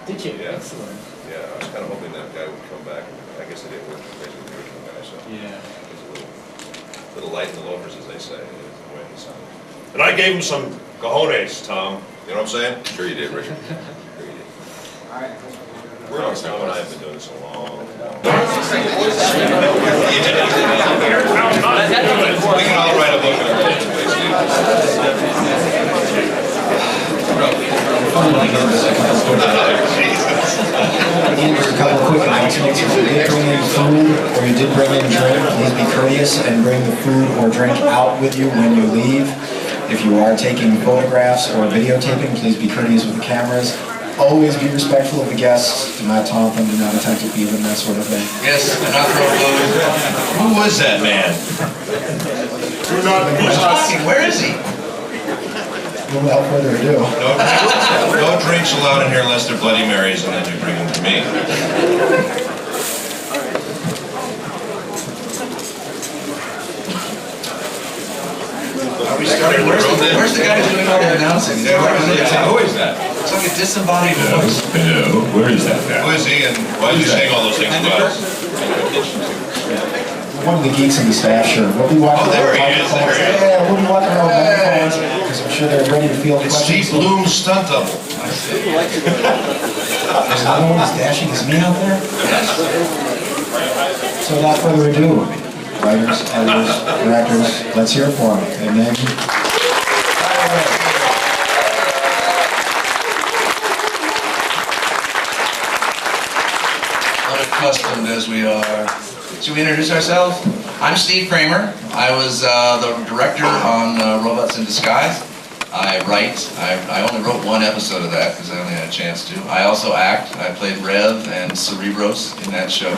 Did you? Yeah. Excellent. Yeah, I was kind of hoping that guy would come back. I guess it didn't work compared to the original guy, so. Yeah. It was a little light in the loafers, as they say, the way he sounded. And I gave him some cojones, Tom. You know what I'm saying? Sure you did, Richard. Sure you did. All right. We're on Tom and I have been doing this a long, long time. We can all write a book on it. A couple of quick announcements. If you did bring in food or you did bring in drink, please be courteous and bring the food or drink out with you when you leave. If you are taking photographs or videotaping, please be courteous with the cameras. Always be respectful of the guests. Do not taunt them, do not attempt to feed them, that sort of thing. Yes, and not throw food. Who was that man? Where is he? Without further ado. No drinks allowed in here unless they're Bloody Marys, and then you bring them to me. Are we starting? Where's the guy who's doing all the announcing? Who is that? It's like a disembodied voice. Hello, where is that guy? Who is he, and why is he saying all those things about us? One of the geeks in the staff, sure. We'll be walking Oh, there he is. Yeah, we'll be walking around with microphones because I'm sure they're ready to field It's questions. Steve Bloom's stunt double. There's another one that's dashing his meat out there. So without further ado, writers, editors, directors, let's hear it for them. And then, Unaccustomed as we are. Should we introduce ourselves? I'm Steve Kramer. I was the director on Robots in Disguise. I write. I only wrote one episode of that because I only had a chance to. I also act. I played R.E.V and Cerebros in that show.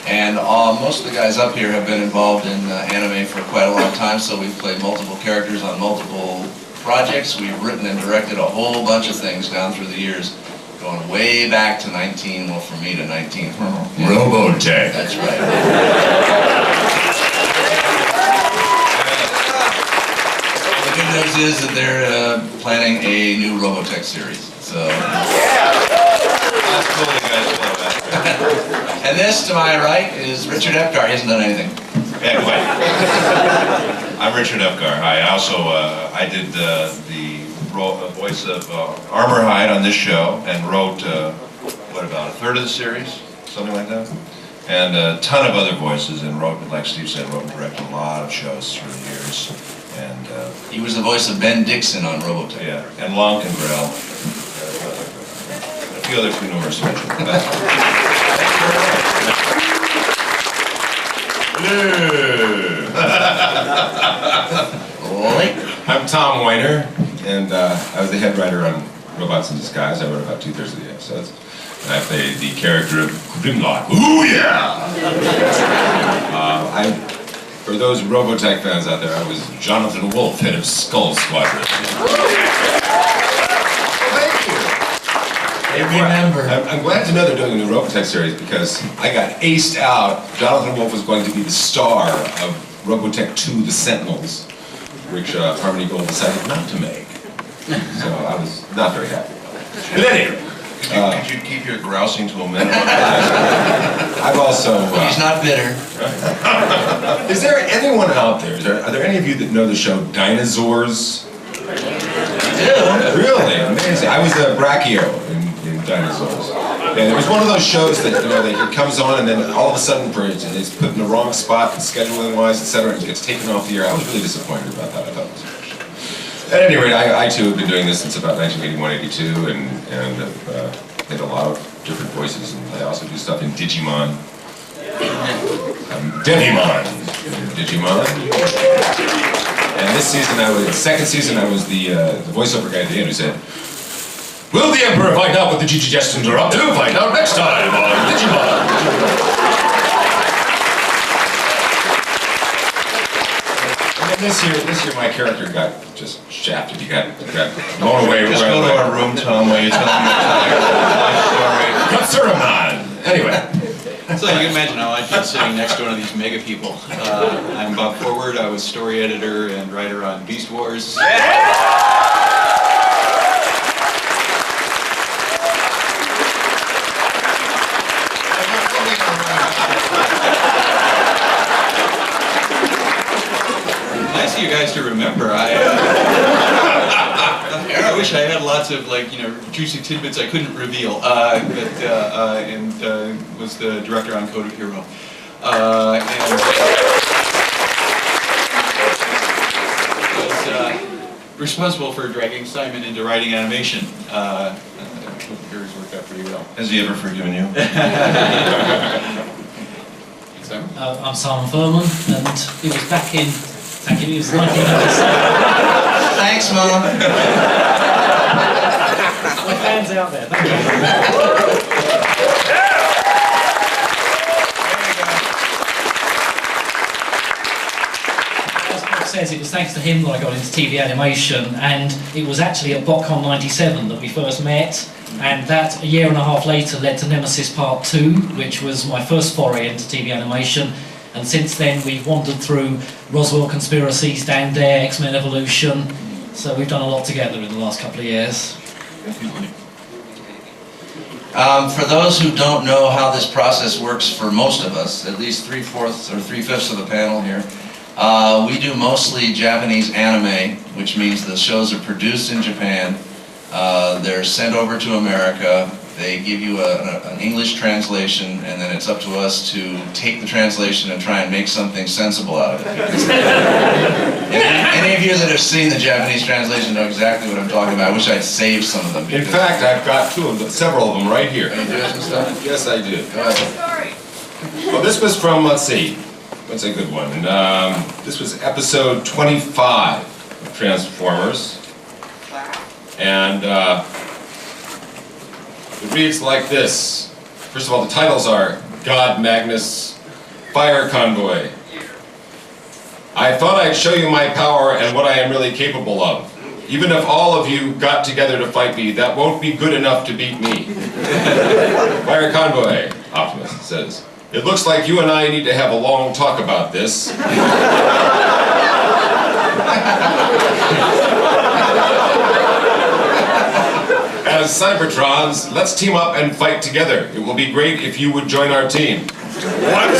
And most of the guys up here have been involved in anime for quite a long time, so we've played multiple characters on multiple projects. We've written and directed a whole bunch of things down through the years, going way back to 19, well for me to 19. Robotech. That's right. The good news is that they're planning a new Robotech series, so. That's cool, you guys love that. And this, to my right, is Richard Epcar. He hasn't done anything. Yeah, wait. I'm Richard Epcar. Hi. I did the voice of Armorhide on this show and wrote, what, about a third of the series? Something like that? And a ton of other voices and wrote, like Steve said, wrote and directed a lot of shows through the years. And He was the voice of Ben Dixon on Robotech. yeah, and Long and Grell. A few other too numerous to mention. I'm Tom Wyner, and I was the head writer on Robots in Disguise. I wrote about 2/3 of the episodes. And I played the character of Grimlock. Ooh, yeah! For those Robotech fans out there, I was Jonathan Wolf, head of Skull Squadron. They remember. I'm glad to know they're doing a new Robotech series because I got aced out. Jonathan Wolf was going to be the star of Robotech 2: The Sentinels, which Harmony Gold decided not to make. So I was not very happy about it. But anyway, Could you keep your grousing to a minimum? I've also... He's not bitter. Is there anyone out there, are there any of you that know the show Dinosaurs? Yeah. Really? Amazing. I was a Brachio in Dinosaurs. And it was one of those shows that, you know, that it comes on and then all of a sudden it's put in the wrong spot, scheduling-wise, etc., and it gets taken off the air. I was really disappointed about that. I thought it was a good show. At any rate, I too have been doing this since about 1981-82, and did a lot of different voices, and I also do stuff in Digimon. Devimon in Digimon. And this season, second season, I was the voiceover guy at the end who said, "Will the Emperor find out what the Digigestons are up to? Find out next time on Digimon." And this year my character got just shafted. He got blown away. Just go to our room, Tom, while you tell me your Cerebros. Anyway. So you can imagine how I'd feel sitting next to one of these mega people. I'm Bob Forward. I was story editor and writer on Beast Wars. nice of you guys to remember. I wish I had lots of juicy tidbits I couldn't reveal. And was the director on Code of Hero. Responsible for dragging Simon into writing animation. Heroes worked out pretty well. Has he ever forgiven you? Simon? I'm Simon Furman, and it was back in, it was 1997. Thanks, Mom. My fans out there, thank you. Says it was thanks to him that I got into TV animation, and it was actually at BotCon 97 that we first met, and that a year and a half later led to Nemesis Part 2, which was my first foray into TV animation, and since then we've wandered through Roswell Conspiracies, Down There, X-Men Evolution, so we've done a lot together in the last couple of years. For those who don't know how this process works for most of us, at least 3/4 or 3/5 of the panel here, we do mostly Japanese anime, which means the shows are produced in Japan, they're sent over to America, they give you an English translation, and then it's up to us to take the translation and try and make something sensible out of it. Any of you that have seen the Japanese translation know exactly what I'm talking about. I wish I'd saved some of them. In fact, I've got several of them right here. Can you do some stuff? Yes, I do. Go ahead. Well, this was from, let's see, what's a good one? And, this was episode 25 of Transformers. And it reads like this. First of all, the titles are God Magnus, Fire Convoy. I thought I'd show you my power and what I am really capable of. Even if all of you got together to fight me, that won't be good enough to beat me. Fire Convoy, Optimus says. It looks like you and I need to have a long talk about this. As Cybertrons, let's team up and fight together. It will be great if you would join our team. What?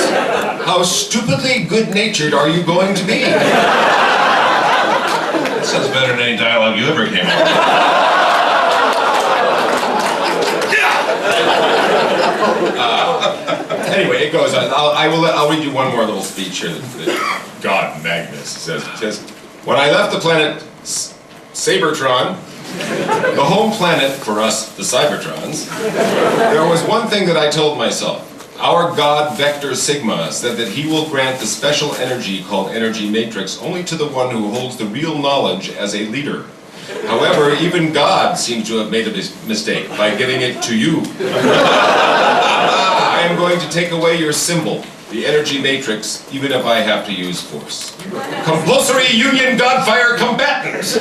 How stupidly good-natured are you going to be? That sounds better than any dialogue you ever came up with. Anyway, it goes on. I'll read you one more little speech here that God Magnus says. It says, when I left the planet Sabertron, the home planet for us, the Cybertrons, there was one thing that I told myself. Our god Vector Sigma said that he will grant the special energy called Energy Matrix only to the one who holds the real knowledge as a leader. However, even God seems to have made a mistake by giving it to you. I am going to take away your symbol, the Energy Matrix, even if I have to use force. Compulsory Union Godfire Combatant!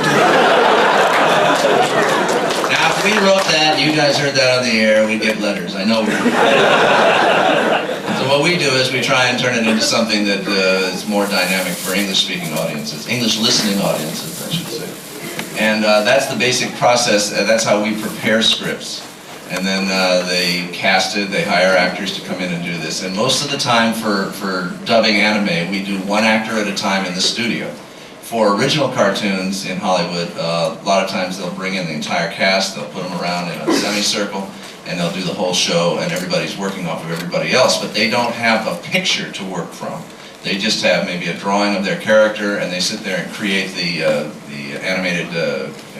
Now, if we wrote that, you guys heard that on the air, we'd get letters. I know we would. So what we do is we try and turn it into something that is more dynamic for English-speaking audiences, English-listening audiences, I should say. And that's the basic process. That's how we prepare scripts. And then they cast it, they hire actors to come in and do this. And most of the time for dubbing anime, we do one actor at a time in the studio. For original cartoons in Hollywood, a lot of times they'll bring in the entire cast, they'll put them around in a semicircle, and they'll do the whole show, and everybody's working off of everybody else, but they don't have a picture to work from. They just have maybe a drawing of their character, and they sit there and create the animated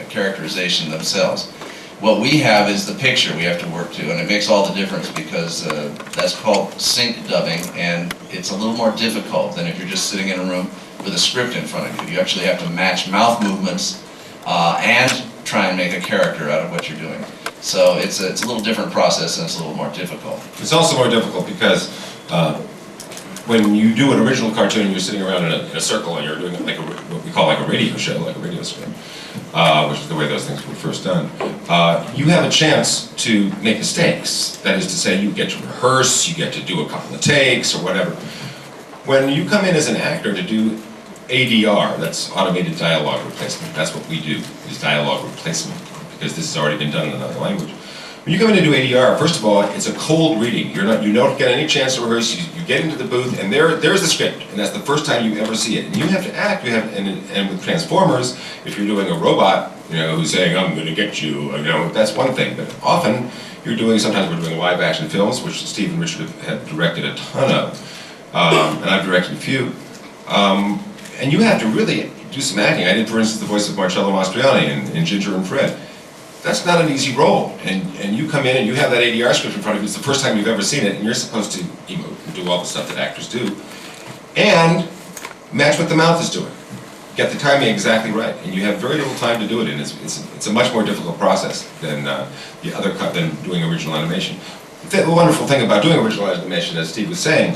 characterization themselves. What we have is the picture we have to work to, and it makes all the difference because that's called sync dubbing, and it's a little more difficult than if you're just sitting in a room with a script in front of you. You actually have to match mouth movements and try and make a character out of what you're doing. So it's a little different process, and it's a little more difficult. It's also more difficult because when you do an original cartoon, you're sitting around in a circle and you're doing like what we call like a radio show, like a radio script, which is the way those things were first done. You have a chance to make mistakes. That is to say, you get to rehearse, you get to do a couple of takes or whatever. When you come in as an actor to do ADR, that's automated dialogue replacement. That's what we do, is dialogue replacement, because this has already been done in another language. When you come in to do ADR, first of all, it's a cold reading. You don't get any chance to rehearse. You You get into the booth, and there's the script, and that's the first time you ever see it. And you have to act. And with Transformers, if you're doing a robot, who's saying, "I'm going to get you," that's one thing. But often, sometimes we're doing live action films, which Steve and Richard have directed a ton of, and I've directed a few. And you have to really do some acting. I did, for instance, the voice of Marcello Mastroianni in Ginger and Fred. That's not an easy role, and you come in and you have that ADR script in front of you. It's the first time you've ever seen it, and you're supposed to do all the stuff that actors do, and match what the mouth is doing. Get the timing exactly right, and you have very little time to do it, and it's a much more difficult process than than doing original animation. The wonderful thing about doing original animation, as Steve was saying,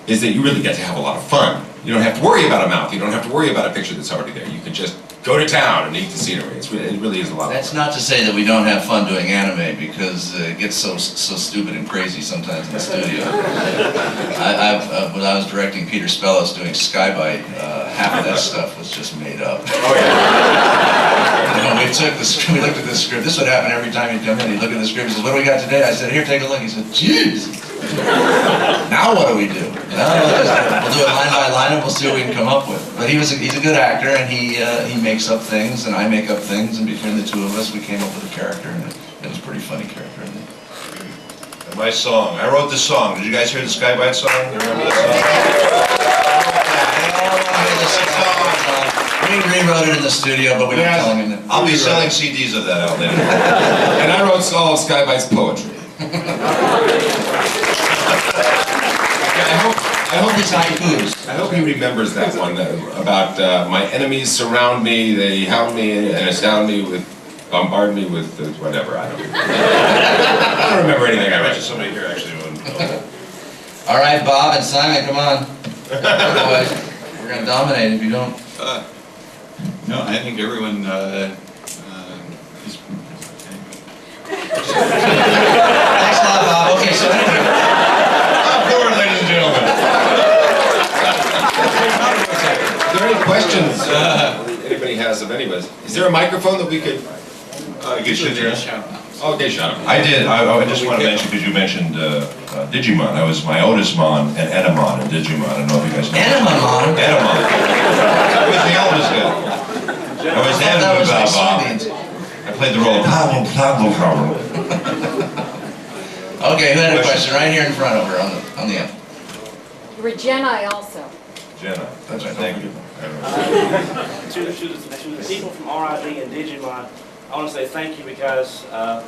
is that you really get to have a lot of fun. You don't have to worry about a mouth. You don't have to worry about a picture that's already there. You can just go to town and eat the scenery. It really is a lot of fun. That's not to say that we don't have fun doing anime, because it gets so stupid and crazy sometimes in the studio. When I was directing Peter Spellos doing Skybite, half of that stuff was just made up. Oh yeah. We took the script, we looked at the script. This would happen every time he'd come in. He'd look at the script, he said, "What do we got today?" I said, "Here, take a look." He said, "Jeez. Now what do we do? We'll do it line by line and we'll see what we can come up with." But he's a good actor, and he makes up things and I make up things, and between the two of us we came up with a character, and it was a pretty funny character, I think. And my song, I wrote this song. Did you guys hear the Skybite song? You remember that song? We rewrote it in the studio, but we were telling him that. I'll be selling CDs of that out there. And I wrote all of Skybite's poetry. I hope he remembers that one about my enemies surround me, they hound me and astound me bombard me with whatever. I don't remember anything I wrote. Somebody here actually would know that. All right, Bob and Simon, come on. Otherwise, we're going to dominate if you don't. No, I think everyone is... Thanks a lot, Bob. Okay, so anyway. Forward, ladies and gentlemen. Are there any questions anybody has of anyways? Is there a microphone that we could... You could sit there. Oh, okay, shut up. I did. I just want to mention, because you mentioned Digimon. I was my Otismon and Edamon in Digimon. I don't know if you guys know. Edamon? Edamon. I was the eldest guy. I was Edamon. I played the role of Pablo. Okay, who had a question? Right here in front over on the end. You were Jedi also. Jenna. That's right. Thank you. To the people from R.E.V and Digimon, I want to say thank you, because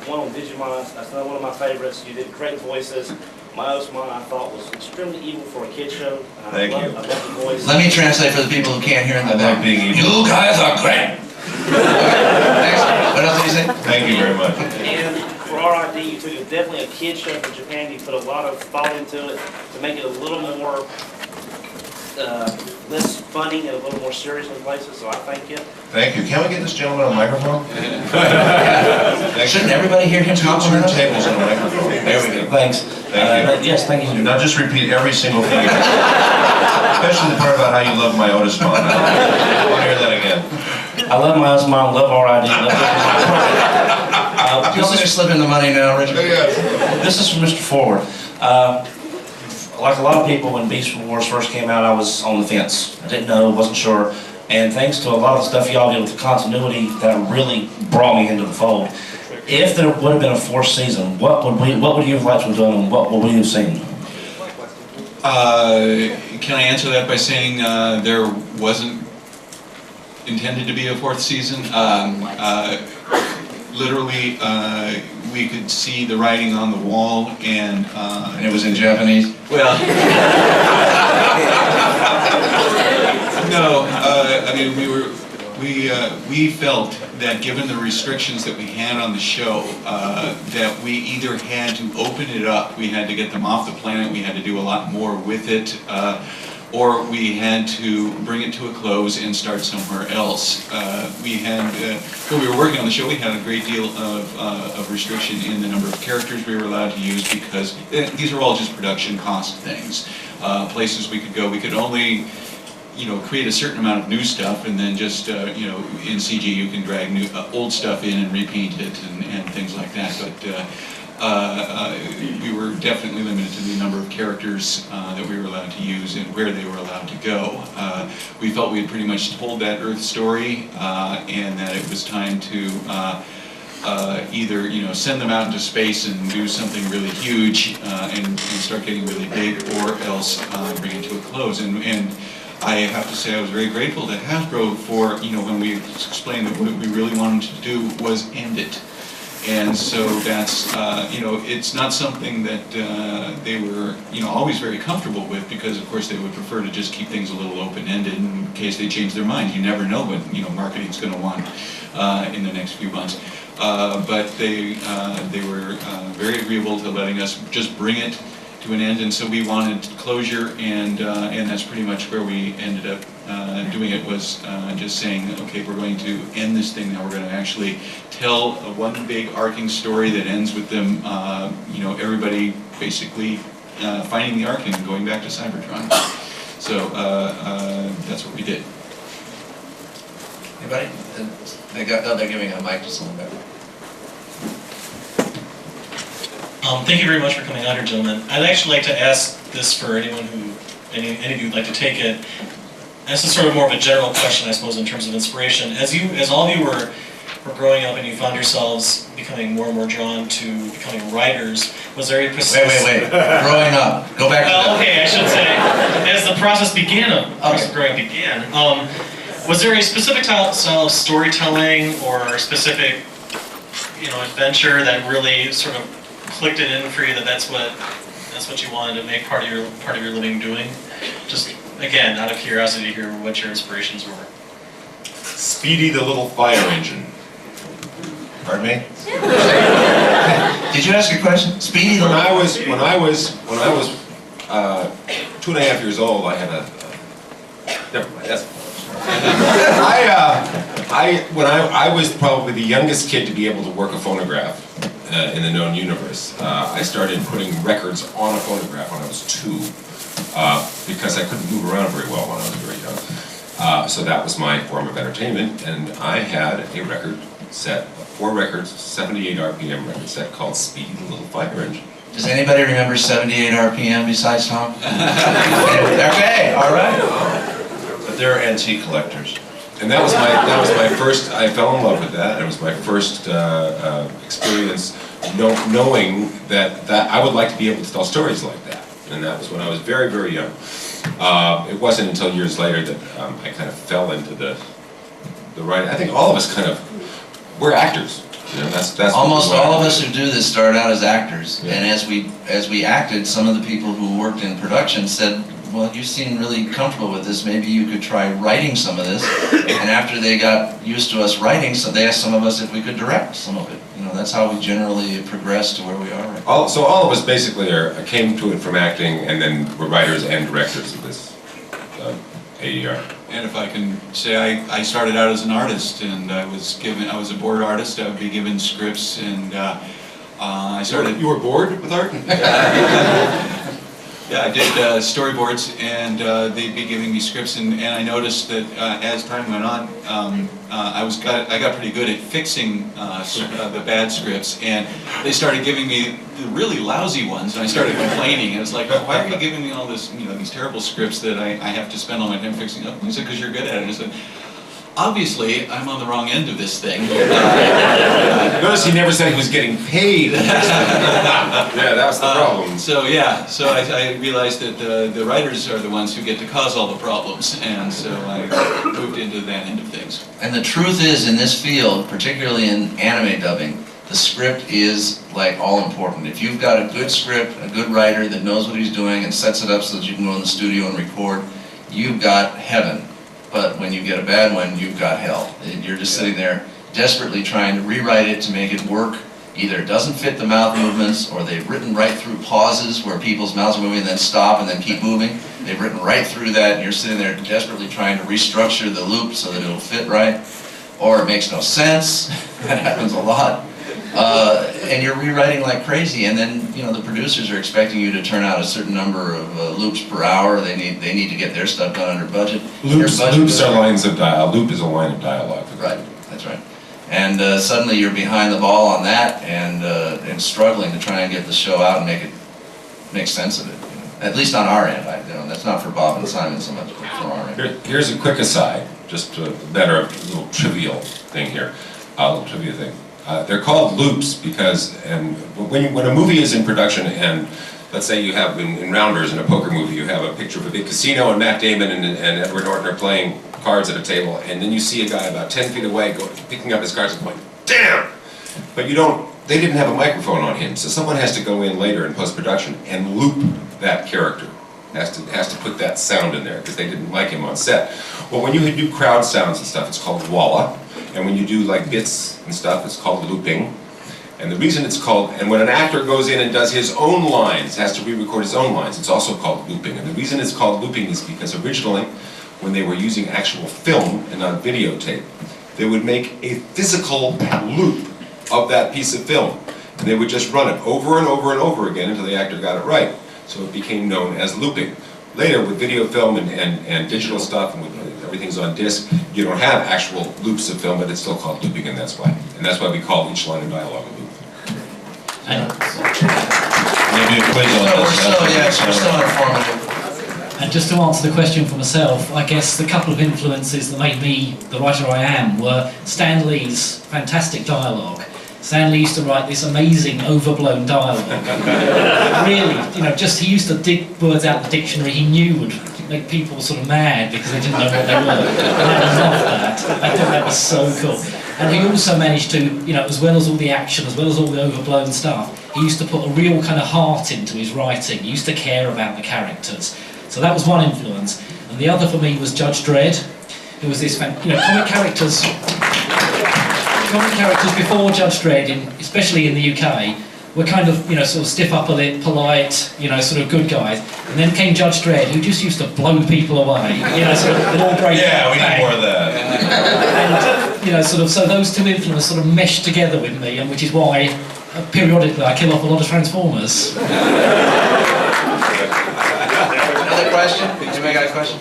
one on Digimon, that's another one of my favorites. You did great voices. My Osmon, I thought, was extremely evil for a kid show. Thank you. I love the voice. Let me translate for the people who can't hear in the I like being evil. You guys are great. Thanks. What else did you say? Thank you very much. And for R.I.D, you took definitely a kid show from Japan. You put a lot of thought into it to make it a little more less funny and a little more serious in places. So I thank you. Thank you. Can we get this gentleman on the microphone? Shouldn't everybody hear him talk? Two turntables on the microphone. There we go. Thanks. Thank you. Yes, thank you. Now just repeat every single thing. Especially the part about how you love my Otismon. I want to hear that again. I love my Osmon, love R.I.D. Don't just slip in the money now, Richard. This is from Mr. Forward. Like a lot of people, when Beast Wars first came out, I was on the fence. I didn't know, wasn't sure. And thanks to a lot of the stuff y'all did with the continuity, that really brought me into the fold. If there would have been a fourth season, what would you have liked to have done, and what would we have seen? Can I answer that by saying there wasn't intended to be a fourth season? Literally, we could see the writing on the wall, and it was in Japanese? Well, no, I mean, we felt that given the restrictions that we had on the show, that we either had to open it up, we had to get them off the planet, we had to do a lot more with it, or we had to bring it to a close and start somewhere else. When we were working on the show, we had a great deal of restriction in the number of characters we were allowed to use, because these are all just production cost things. Places we could go, we could only create a certain amount of new stuff, and then just, in CG you can drag old stuff in and repaint it and things like that. But we were definitely limited to the number of characters that we were allowed to use and where they were allowed to go. We felt we had pretty much told that Earth story, and that it was time to either send them out into space and do something really huge and start getting really big, or else bring it to a close. And I have to say I was very grateful to Hasbro for when we explained that what we really wanted to do was end it. And so that's, it's not something that they were, always very comfortable with, because of course they would prefer to just keep things a little open-ended in case they change their minds. You never know what, marketing's going to want in the next few months. But they were very agreeable to letting us just bring it to an end, and so we wanted closure, and that's pretty much where we ended up doing it, was just saying, okay, we're going to end this thing now. We're going to actually tell one big arcing story that ends with them, everybody basically finding the Ark and going back to Cybertron. So that's what we did. Anybody? They're giving a mic to someone back. Thank you very much for coming out here, gentlemen. I'd actually like to ask this for anyone any of you would like to take it. This is sort of more of a general question, I suppose, in terms of inspiration. As all of you were growing up and you found yourselves becoming more and more drawn to becoming writers, was there a specific... Wait. Growing up. Go back to that. Well, okay, I should say, as the process began, was there a specific style of storytelling or a specific, adventure that really sort of clicked it in for you, that's what you wanted to make part of your living doing? Just again, out of curiosity, to hear what your inspirations were. Speedy the little fire engine. Pardon me? Did you ask a question? Speedy the When I was 2.5 years old, I had a never mind. That's I was probably the youngest kid to be able to work a phonograph in the known universe. I started putting records on a phonograph when I was 2, because I couldn't move around very well when I was very young. So that was my form of entertainment, and I had a record set, 4 records, 78 RPM record set called Speedy the Little Fire Engine. Does anybody remember 78 RPM besides Tom? Okay, all right. But they're antique collectors. And that was my first. I fell in love with that. It was my first experience, knowing that I would like to be able to tell stories like that. And that was when I was very, very young. It wasn't until years later that I kind of fell into the writing. I think all of us we're actors. That's almost all of us who do this started out as actors. Yeah. And as we acted, some of the people who worked in production said, well, you seem really comfortable with this, maybe you could try writing some of this. And after they got used to us writing, so they asked some of us if we could direct some of it. That's how we generally progress to where we are right now. So all of us basically came to it from acting, and then we're writers and directors of this AER. And if I can say, I started out as an artist, and I was a board artist. I would be given scripts, and I started... You were bored with art? Yeah, I did storyboards, and they'd be giving me scripts, and I noticed that as time went on, I got pretty good at fixing the bad scripts, and they started giving me the really lousy ones, and I started complaining. It was like, why are you giving me all this, these terrible scripts that I have to spend all my time fixing up? And he said, because you're good at it. I said, obviously, I'm on the wrong end of this thing. Notice he never said he was getting paid. Yeah, that was the problem. So I realized that the writers are the ones who get to cause all the problems, and so I moved into that end of things. And the truth is, in this field, particularly in anime dubbing, the script is like all important. If you've got a good script, a good writer that knows what he's doing and sets it up so that you can go in the studio and record, you've got heaven. But when you get a bad one, you've got hell. You're just sitting there desperately trying to rewrite it to make it work. Either it doesn't fit the mouth movements, or they've written right through pauses where people's mouths are moving and then stop and then keep moving. They've written right through that, and you're sitting there desperately trying to restructure the loop so that it'll fit right. Or it makes no sense. That happens a lot. And you're rewriting like crazy, and then the producers are expecting you to turn out a certain number of loops per hour. They need to get their stuff done under budget. Loops are lines of dialogue. A loop is a line of dialogue. Right, that's right. And suddenly you're behind the ball on that and struggling to try and get the show out and make sense of it. You know? At least on our end. That's not for Bob and Simon so much, but for our end. Here's a quick aside, just a matter of a little trivial thing here, a little trivia thing. They're called loops because when a movie is in production and let's say you have in Rounders in a poker movie, you have a picture of a big casino and Matt Damon and Edward Norton are playing cards at a table, and then you see a guy about 10 feet away picking up his cards and going, damn! But they didn't have a microphone on him, so someone has to go in later in post-production and loop that character. Has to put that sound in there because they didn't like him on set. Well, when you do crowd sounds and stuff, it's called walla, and when you do like bits and stuff, it's called looping. And the reason it's called, and when an actor goes in and does his own lines, has to re-record his own lines, it's also called looping. And the reason it's called looping is because originally, when they were using actual film and not videotape, they would make a physical loop of that piece of film. And they would just run it over and over and over again until the actor got it right. So it became known as looping. Later, with video film and digital stuff, and with everything's on disc, you don't have actual loops of film, but it's still called looping, and that's why. And that's why we call each line of dialogue a loop. Maybe a quiz on this. We're still informative. And just to answer the question for myself, I guess the couple of influences that made me the writer I am were Stan Lee's fantastic dialogue. Stan Lee used to write this amazing, overblown dialogue. Really, he used to dig words out of the dictionary he knew would make people sort of mad because they didn't know what they were. And I loved that. I thought that was so cool. And he also managed to, as well as all the action, as well as all the overblown stuff, he used to put a real kind of heart into his writing. He used to care about the characters. So that was one influence. And the other for me was Judge Dredd, who was this, comic characters before Judge Dredd, especially in the UK, were kind of, sort of stiff upper lip, polite, sort of good guys. And then came Judge Dredd, who just used to blow people away, sort of all break. Yeah, we need more of that. And, so those two influences sort of meshed together with me, and which is why periodically I kill off a lot of Transformers. Another question? Anybody got a question?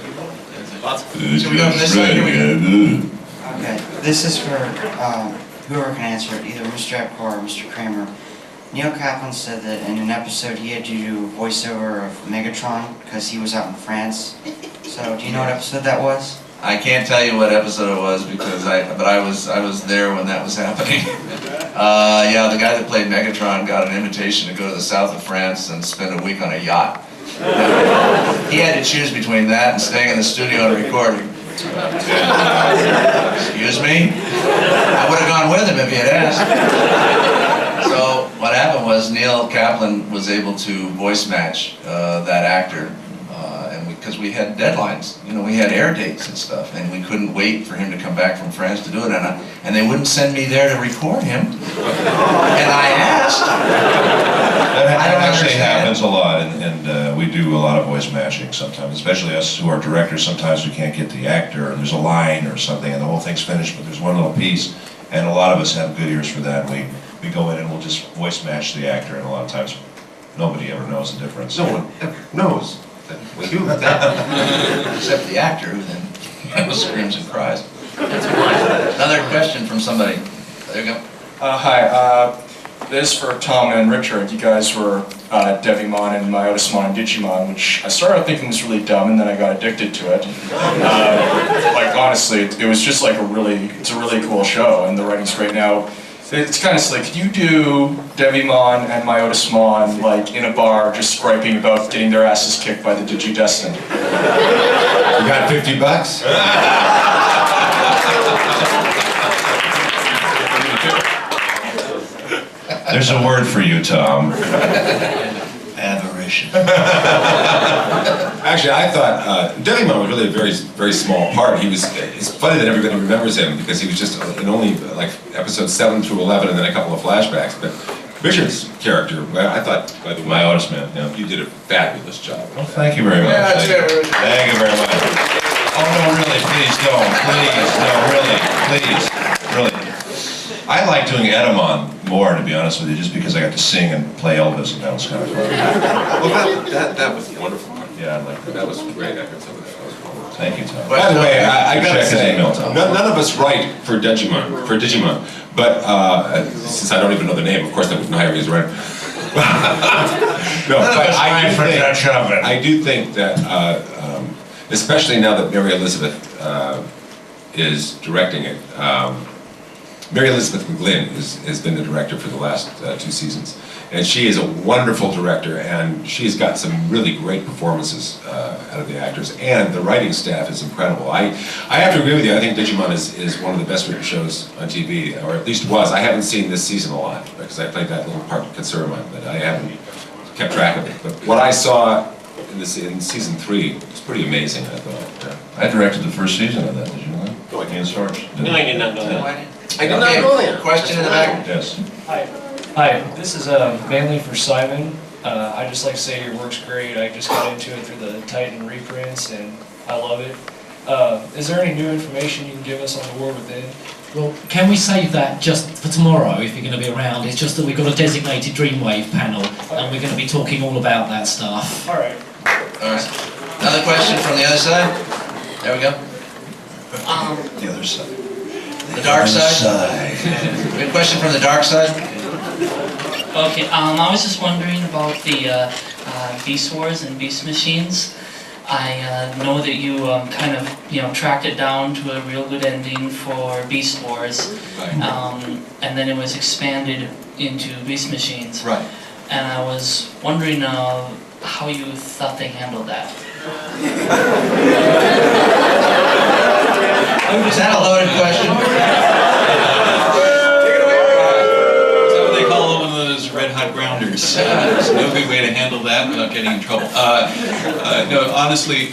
Should we go from this side? Here we go. Okay, this is for whoever can answer it, either Mr. Epcar or Mr. Kramer. Neil Kaplan said that in an episode he had to do a voiceover of Megatron because he was out in France. So, do you know what episode that was? I can't tell you what episode it was because I was there when that was happening. Yeah, the guy that played Megatron got an invitation to go to the south of France and spend a week on a yacht. He had to choose between that and staying in the studio and recording. Excuse me? I would have gone with him if he had asked. So what happened was Neil Kaplan was able to voice match that actor, and because we had deadlines, we had air dates and stuff, and we couldn't wait for him to come back from France to do it, and they wouldn't send me there to record him, and I asked. That actually happens a lot, and we do a lot of voice matching sometimes, especially us who are directors. Sometimes we can't get the actor, or there's a line or something, and the whole thing's finished, but there's one little piece, and a lot of us have good ears for that. We go in and we'll just voice match the actor, and a lot of times nobody ever knows the difference. No one ever knows that we do that. Except the actor, who then screams and cries. Another question from somebody. There you go. Hi. This is for Tom and Richard. You guys were Devimon and Myotismon and Digimon, which I started out thinking was really dumb, and then I got addicted to it. Like honestly, it was just like it's a really cool show, and the writing's great now. It's kind of silly. Could you do Devimon and Myotismon like in a bar, just griping about getting their asses kicked by the Digidestined? You got $50? There's a word for you, Tom. Aberration. Actually, I thought Devimon was really a very, very small part. It's funny that everybody remembers him because he was just in only like episodes 7 through 11 and then a couple of flashbacks. But Richard's character, I thought, by the way, Myotisman, yeah. You did a fabulous job. Well, thank you very much. Yeah, that's thank you very much. Oh, no, really, please don't. Please, no, really. I like doing Edamon more, to be honest with you, just because I got to sing and play Elvis, and that was kind of fun. Well, that was wonderful. Yeah, I like that. That was great. I heard some of that. That was wonderful. Thank you, Tom. By the way, I gotta Check his say, email, Tom. none of us write for Digimon, But since I don't even know the name, of course I wouldn't hire me as a writer. No, but I do think that, especially now that Mary Elizabeth is directing it, Mary Elizabeth McGlynn has been the director for the last 2 seasons. And she is a wonderful director, and she's got some really great performances out of the actors, and the writing staff is incredible. I have to agree with you. I think Digimon is one of the best written shows on TV, or at least was. I haven't seen this season a lot, because I played that little part with Cerebros, but I haven't kept track of it. But what I saw in season 3 was pretty amazing, I thought. I directed the first season of that, did you know that? Go ahead, Sarge. No, I did not know that. I did not know that. Question in the back? Yes. Hi, this is mainly for Simon. I'd just like to say your work's great. I just got into it through the Titan reprints and I love it. Is there any new information you can give us on the War Within? Well, can we save that just for tomorrow if you're going to be around? It's just that we've got a designated Dreamwave panel and we're going to be talking all about that stuff. Alright. Alright. Another question from the other side? There we go. The other side. The dark side? We have a question from the dark side? Okay, I was just wondering about the Beast Wars and Beast Machines. I know that you kind of, tracked it down to a real good ending for Beast Wars, and then it was expanded into Beast Machines. Right. And I was wondering how you thought they handled that. Is that a loaded question? Red hot grounders. There's no good way to handle that without getting in trouble. No, honestly,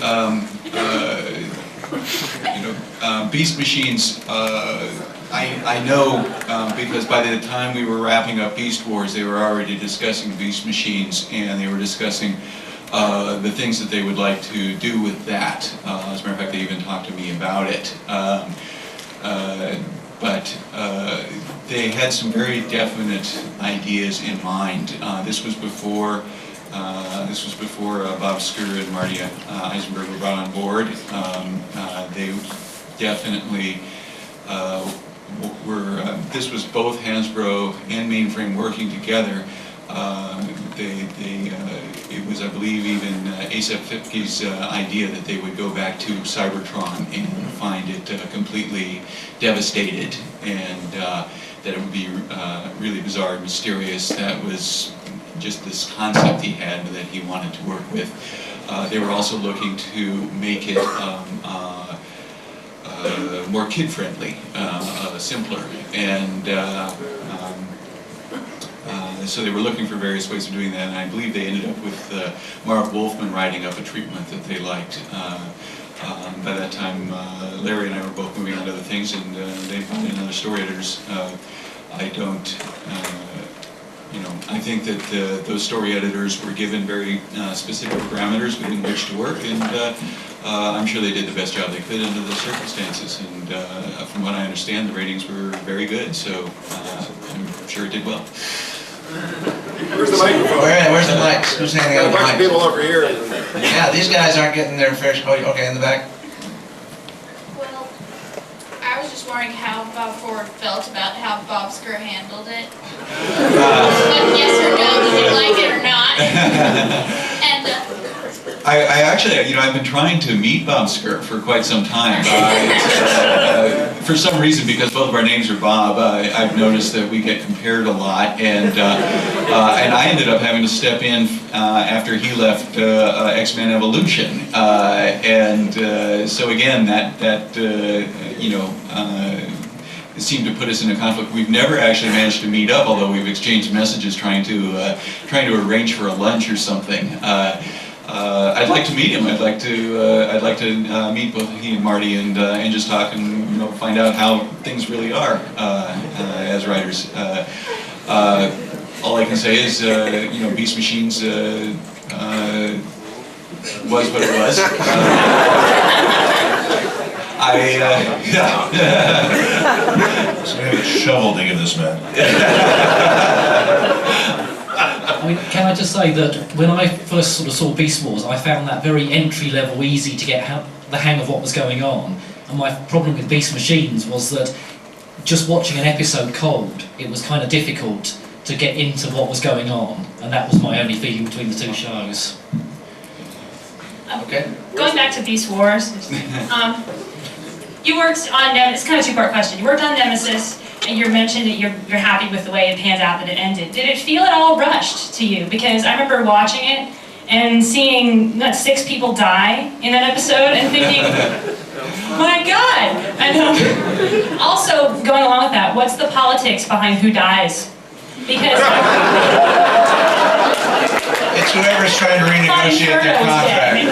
Beast Machines. I know because by the time we were wrapping up Beast Wars, they were already discussing Beast Machines, and they were discussing the things that they would like to do with that. As a matter of fact, they even talked to me about it. But they had some very definite ideas in mind. This was before Bob Skur and Marty Eisenberg were brought on board. They definitely were. This was both Hasbro and Mainframe working together. It was, I believe, even Asap Fipke's idea that they would go back to Cybertron and find it completely devastated, and that it would be really bizarre and mysterious. That was just this concept he had that he wanted to work with. They were also looking to make it more kid-friendly, simpler, and so they were looking for various ways of doing that, and I believe they ended up with Marv Wolfman writing up a treatment that they liked. By that time, Larry and I were both moving on to other things, and they found another story editors. I don't, I think that those story editors were given very specific parameters within which to work, and I'm sure they did the best job they could under the circumstances. And from what I understand, the ratings were very good, so I'm sure it did well. Where's the microphone? Where's the mics? Who's handing out the mics? People over here. Yeah, these guys aren't getting their fair share. Oh, okay, in the back. Well, I was just wondering how Bob Ford felt about how Bob Skur handled it. Yes or no, did you like it or not? And I actually, I've been trying to meet Bob Skur for quite some time. For some reason, because both of our names are Bob, I've noticed that we get compared a lot, and I ended up having to step in after he left X-Men Evolution, and so again, that it seemed to put us in a conflict. We've never actually managed to meet up, although we've exchanged messages trying to arrange for a lunch or something. I'd like to meet him. I'd like to meet both he and Marty and just talk and find out how things really are as writers. All I can say is Beast Machines was what it was. So we have a shovel to give this man. I mean, can I just say that when I first sort of saw Beast Wars, I found that very entry-level, easy to get the hang of what was going on. And my problem with Beast Machines was that just watching an episode cold, it was kind of difficult to get into what was going on, and that was my only feeling between the two shows. Okay. Going back to Beast Wars, you worked on it's kind of a two-part question. You worked on Nemesis, and you mentioned that you're happy with the way it panned out, that it ended. Did it feel at all rushed to you? Because I remember watching it and seeing 6 people die in that episode and thinking, my God! And also, going along with that, what's the politics behind who dies? Because it's whoever's trying to renegotiate their contract.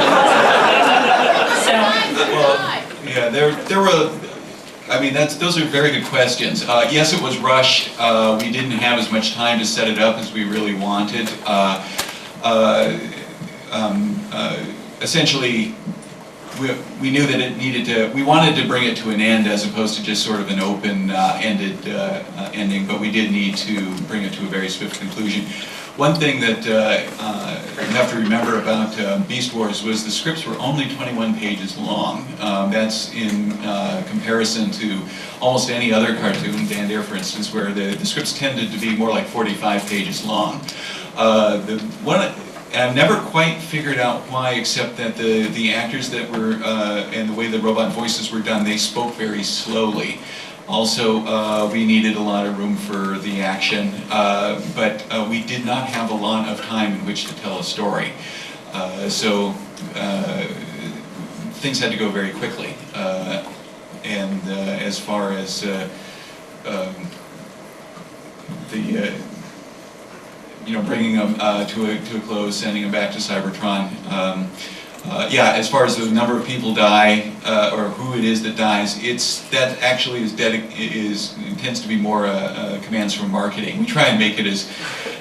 Well, yeah, there were. I mean, those are very good questions. Yes, it was rushed. We didn't have as much time to set it up as we really wanted. Essentially, we knew that it needed to. We wanted to bring it to an end as opposed to just sort of an open-ended ending, but we did need to bring it to a very swift conclusion. One thing that you have to remember about Beast Wars was the scripts were only 21 pages long. That's in comparison to almost any other cartoon, Dan Dare for instance, where the scripts tended to be more like 45 pages long. I've never quite figured out why, except that the actors that were, and the way the robot voices were done, they spoke very slowly. Also, we needed a lot of room for the action, but we did not have a lot of time in which to tell a story. So things had to go very quickly. And as far as bringing them to a close, sending them back to Cybertron. Yeah, as far as the number of people die or who it is that dies, that actually tends to be more commands from marketing. We try and make it as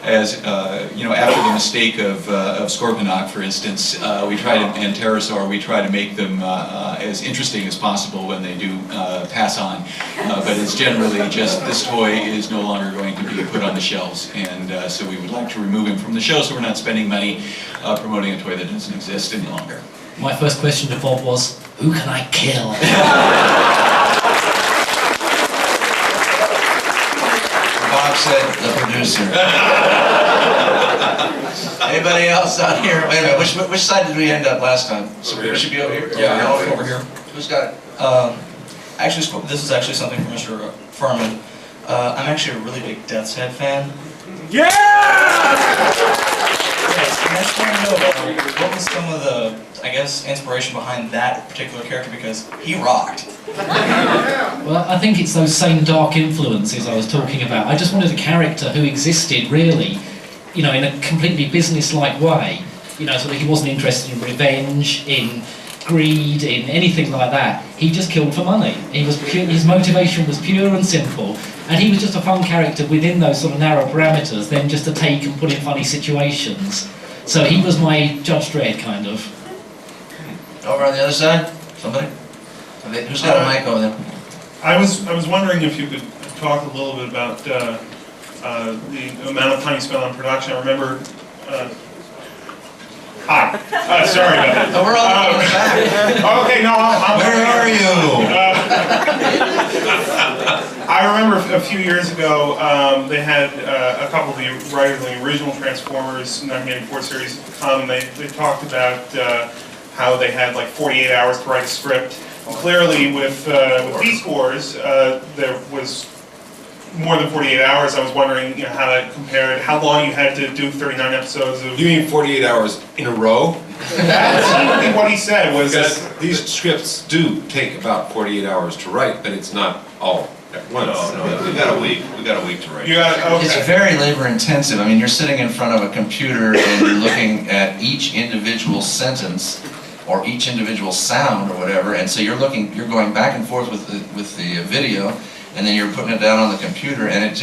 after the mistake of Scorponok, for instance, and Pterosaur, we try to make them as interesting as possible when they do pass on. But it's generally just this toy is no longer going to be put on the shelves, and so we would like to remove him from the show so we're not spending money promoting a toy that doesn't exist any longer. My first question to Bob was, who can I kill? Bob said the producer. Anybody else out here? Wait a minute, which side did we end up last time? So we should be over here? Yeah, over here. Who's got it? Actually, this is actually something from Mr. Furman. I'm actually a really big Death's Head fan. Yeah! I just want to know what was some of the, I guess, inspiration behind that particular character, because he rocked. Well, I think it's those same dark influences I was talking about. I just wanted a character who existed really, in a completely business-like way. So that he wasn't interested in revenge, in greed, in anything like that. He just killed for money. His motivation was pure and simple, and he was just a fun character within those sort of narrow parameters, then just to take and put in funny situations. So he was my Judge Dredd, kind of. Over on the other side? Somebody? Who's got a mic over there? I was wondering if you could talk a little bit about the amount of time you spent on production. I remember. Hi. Sorry about that. Oh, we're all in the back. Okay, no, I'm Where are you? I remember a few years ago, they had a couple of the writers of the original Transformers 1984 series come, and they talked about how they had like 48 hours to write a script. Clearly, with Beast Wars, there was more than 48 hours. I was wondering, how that compared, how long you had to do 39 episodes of... You mean 48 hours in a row? That's really what he said was... Because these scripts do take about 48 hours to write, but it's not all at once. No, we got a week. We got a week to write. Okay. It's very labor intensive. I mean, you're sitting in front of a computer and you're looking at each individual sentence or each individual sound or whatever, and so you're going back and forth with the video, and then you're putting it down on the computer, and it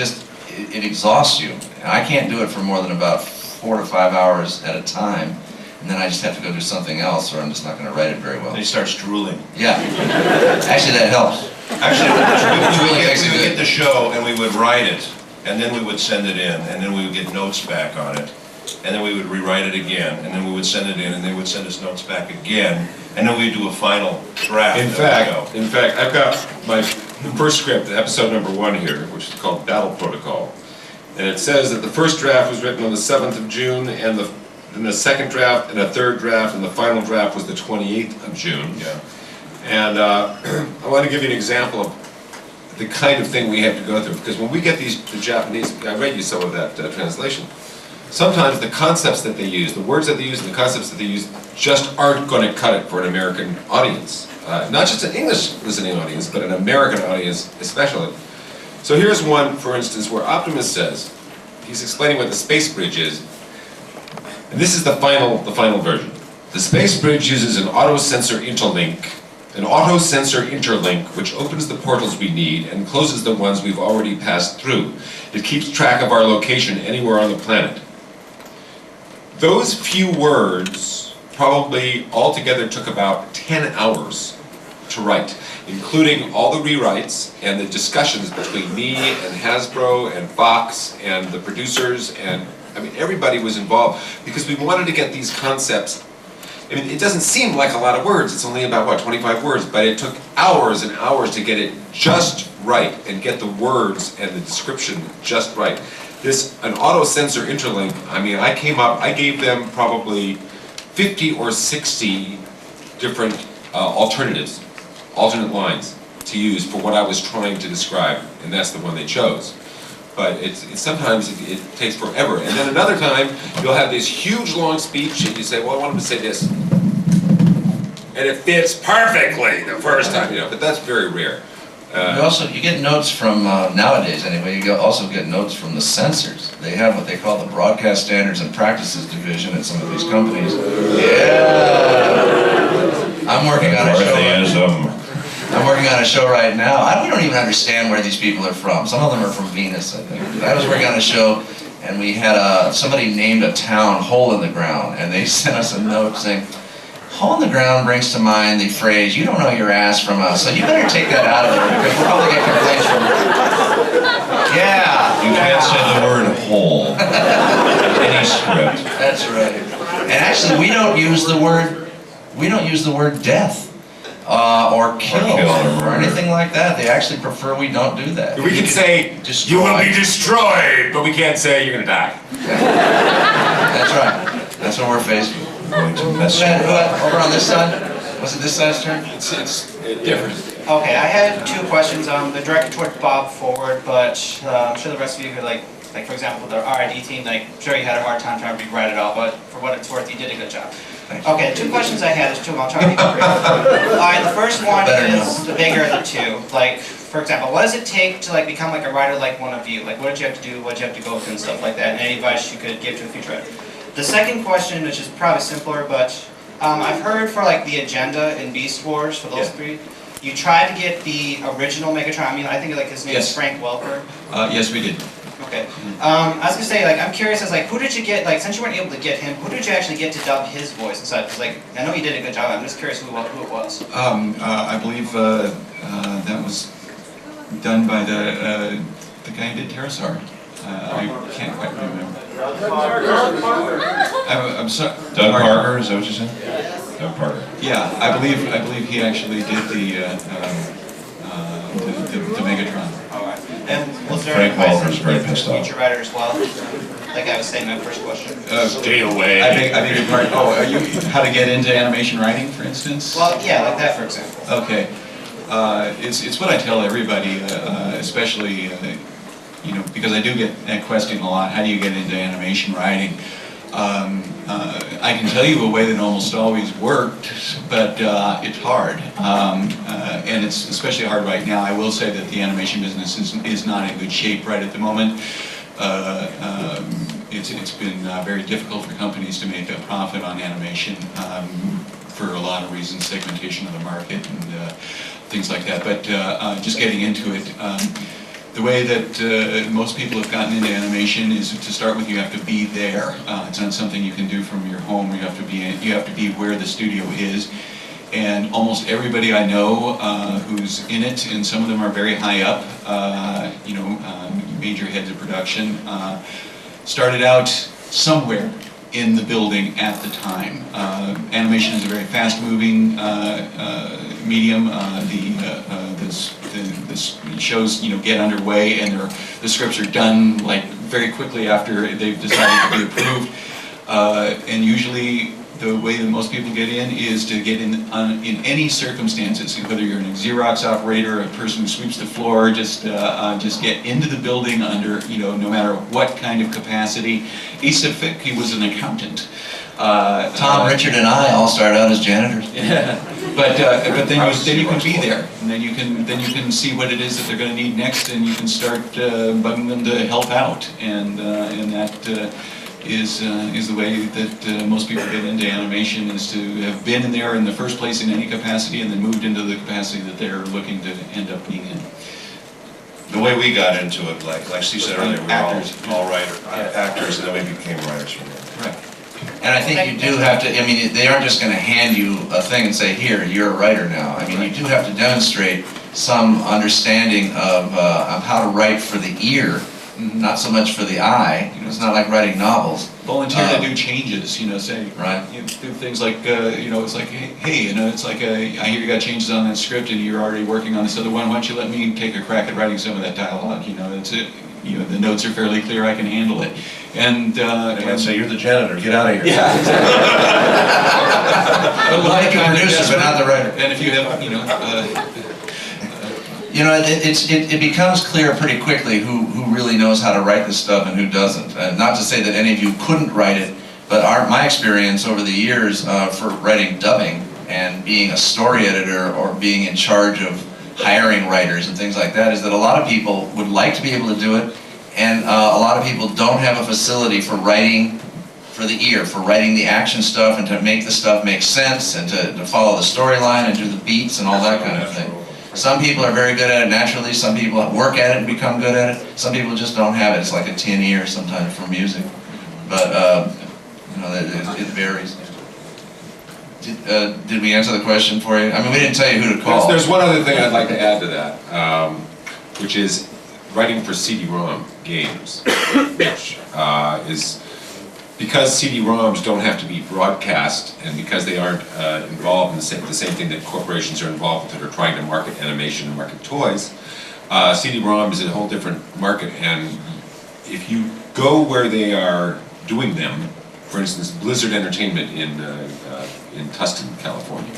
exhausts you. And I can't do it for more than about 4 to 5 hours at a time, and then I just have to go do something else, or I'm just not going to write it very well. They start drooling. Yeah. Actually, that helps. Actually, we would get the show, and we would write it, and then we would send it in, and then we would get notes back on it, and then we would rewrite it again, and then we would send it in, and they would send us notes back again, and then we'd do a final draft. In fact, I've got the first script, episode number 1 here, which is called Battle Protocol. And it says that the first draft was written on the 7th of June, and the second draft, and a third draft, and the final draft was the 28th of June. Yeah. And I want to give you an example of the kind of thing we have to go through, because when we get the Japanese, I read you some of that translation, sometimes the concepts that they use, the words that they use and the concepts that they use just aren't going to cut it for an American audience. Not just an English listening audience, but an American audience especially. So here's one, for instance, where Optimus says, he's explaining what the space bridge is, and this is the final version. The space bridge uses an auto-sensor interlink which opens the portals we need and closes the ones we've already passed through. It keeps track of our location anywhere on the planet. Those few words probably altogether took about 10 hours to write, including all the rewrites and the discussions between me and Hasbro and Fox and the producers, and I mean everybody was involved because we wanted to get these concepts. I mean, it doesn't seem like a lot of words, it's only about, what, 25 words, but it took hours and hours to get it just right and get the words and the description just right. An auto-sensor interlink, I mean, I gave them probably 50 or 60 different alternate lines to use for what I was trying to describe, and that's the one they chose. But sometimes it takes forever. And then another time, you'll have this huge long speech, and you say, well, I want him to say this. And it fits perfectly the first time, but that's very rare. You get notes from, nowadays anyway, also get notes from the censors. They have what they call the Broadcast Standards and Practices Division at some of these companies. Yeah! I'm working on a show. I'm working on a show right now. We don't even understand where these people are from. Some of them are from Venus, I think. I was working on a show, and we had somebody named a town Hole in the Ground, and they sent us a note saying, Hole in the Ground brings to mind the phrase, you don't know your ass from us, so you better take that out of there, because we'll probably get complaints from Yeah. You can't say the word hole in any script. That's right. And actually, we don't use the word death. Or kill, or anything like that. They actually prefer we don't do that. We can say, you will be destroyed, but we can't say you're going to die. That's right. That's what we're faced with. Over on this side? Was it this side's turn? It's different. Okay, I had 2 questions. They're directed toward Bob Forward, but I'm sure the rest of you could, like for example, the R.E.V team, I'm sure you had a hard time trying to rewrite it all, but for what it's worth, you did a good job. Okay, 2 questions I had. There's 2. I'll try to be brief. Alright, the first one is the bigger of the 2. For example, what does it take to become a writer like one of you? What did you have to do? What did you have to go through and stuff like that? And any advice you could give to a future writer? The second question, which is probably simpler, but I've heard for the agenda in Beast Wars for those 3, you tried to get the original Megatron. I mean, I think his name is Frank Welker. Yes, we did. Okay. I was gonna say, I'm curious as who did you get? Since you weren't able to get him, who did you actually get to dub his voice inside? Because I know you did a good job. I'm just curious who it was. I believe that was done by the guy who did Pterosaur. I can't quite remember. I'm sorry. Doug Parker, is that what you said? Doug Parker. Yeah, I believe he actually did the Megatron. And was there Frank advice Walker's very pissed off. future writer as well? Like I was saying, my first question. Stay away. I beg your pardon. Oh, are you how to get into animation writing, for instance? Well, yeah, like that, for example. Okay. It's what I tell everybody, especially because I do get that question a lot. How do you get into animation writing? I can tell you a way that almost always worked, but it's hard, and it's especially hard right now. I will say that the animation business is not in good shape right at the moment. It's been very difficult for companies to make a profit on animation for a lot of reasons, segmentation of the market and things like that. But just getting into it. The way that most people have gotten into animation is to start with you have to be there. It's not something you can do from your home. You have to be where the studio is. And almost everybody I know who's in it, and some of them are very high up, major heads of production, started out somewhere in the building at the time. Animation is a very fast-moving medium. The the shows get underway and the scripts are done like very quickly after they've decided to be approved. And usually the way that most people get in is to get in any circumstances, whether you're an Xerox operator, a person who sweeps the floor, just get into the building under, no matter what kind of capacity. Asa Fick, he was an accountant. Tom, Richard, and I all started out as janitors. Yeah, but then you can be there, and then you can see what it is that they're going to need next, and you can start bugging them to help out, and that is the way that most people get into animation, is to have been in there in the first place in any capacity, and then moved into the capacity that they're looking to end up being in. The way we got into it, like Steve said earlier, we were all actors, and then we became writers from there. Right. And I think you do have to, they aren't just going to hand you a thing and say, here, you're a writer now. You do have to demonstrate some understanding of how to write for the ear, not so much for the eye. It's not like writing novels. Volunteer to do changes, say. Right. Do things like, it's like, hey, it's like, I hear you got changes on that script and you're already working on this other one. Why don't you let me take a crack at writing some of that dialogue? That's it. The notes are fairly clear. I can handle it. And I'd say you're the janitor. Get out of here. Yeah. But like a producer, but not the writer. And if you have, it becomes clear pretty quickly who really knows how to write this stuff and who doesn't. Not to say that any of you couldn't write it, but my experience over the years for writing dubbing and being a story editor or being in charge of hiring writers and things like that is that a lot of people would like to be able to do it, and a lot of people don't have a facility for writing for the ear, for writing the action stuff and to make the stuff make sense and to follow the storyline and do the beats and all that kind of thing. Some people are very good at it naturally, some people work at it and become good at it, some people just don't have it. It's like a tin ear sometimes for music, but it varies. Did we answer the question for you? We didn't tell you who to call. There's one other thing I'd like to add to that, which is writing for CD-ROM games, which is because CD-ROMs don't have to be broadcast, and because they aren't involved in the same thing that corporations are involved with that are trying to market animation and market toys. CD-ROM is a whole different market, and if you go where they are doing them, for instance, Blizzard Entertainment in Tustin, California.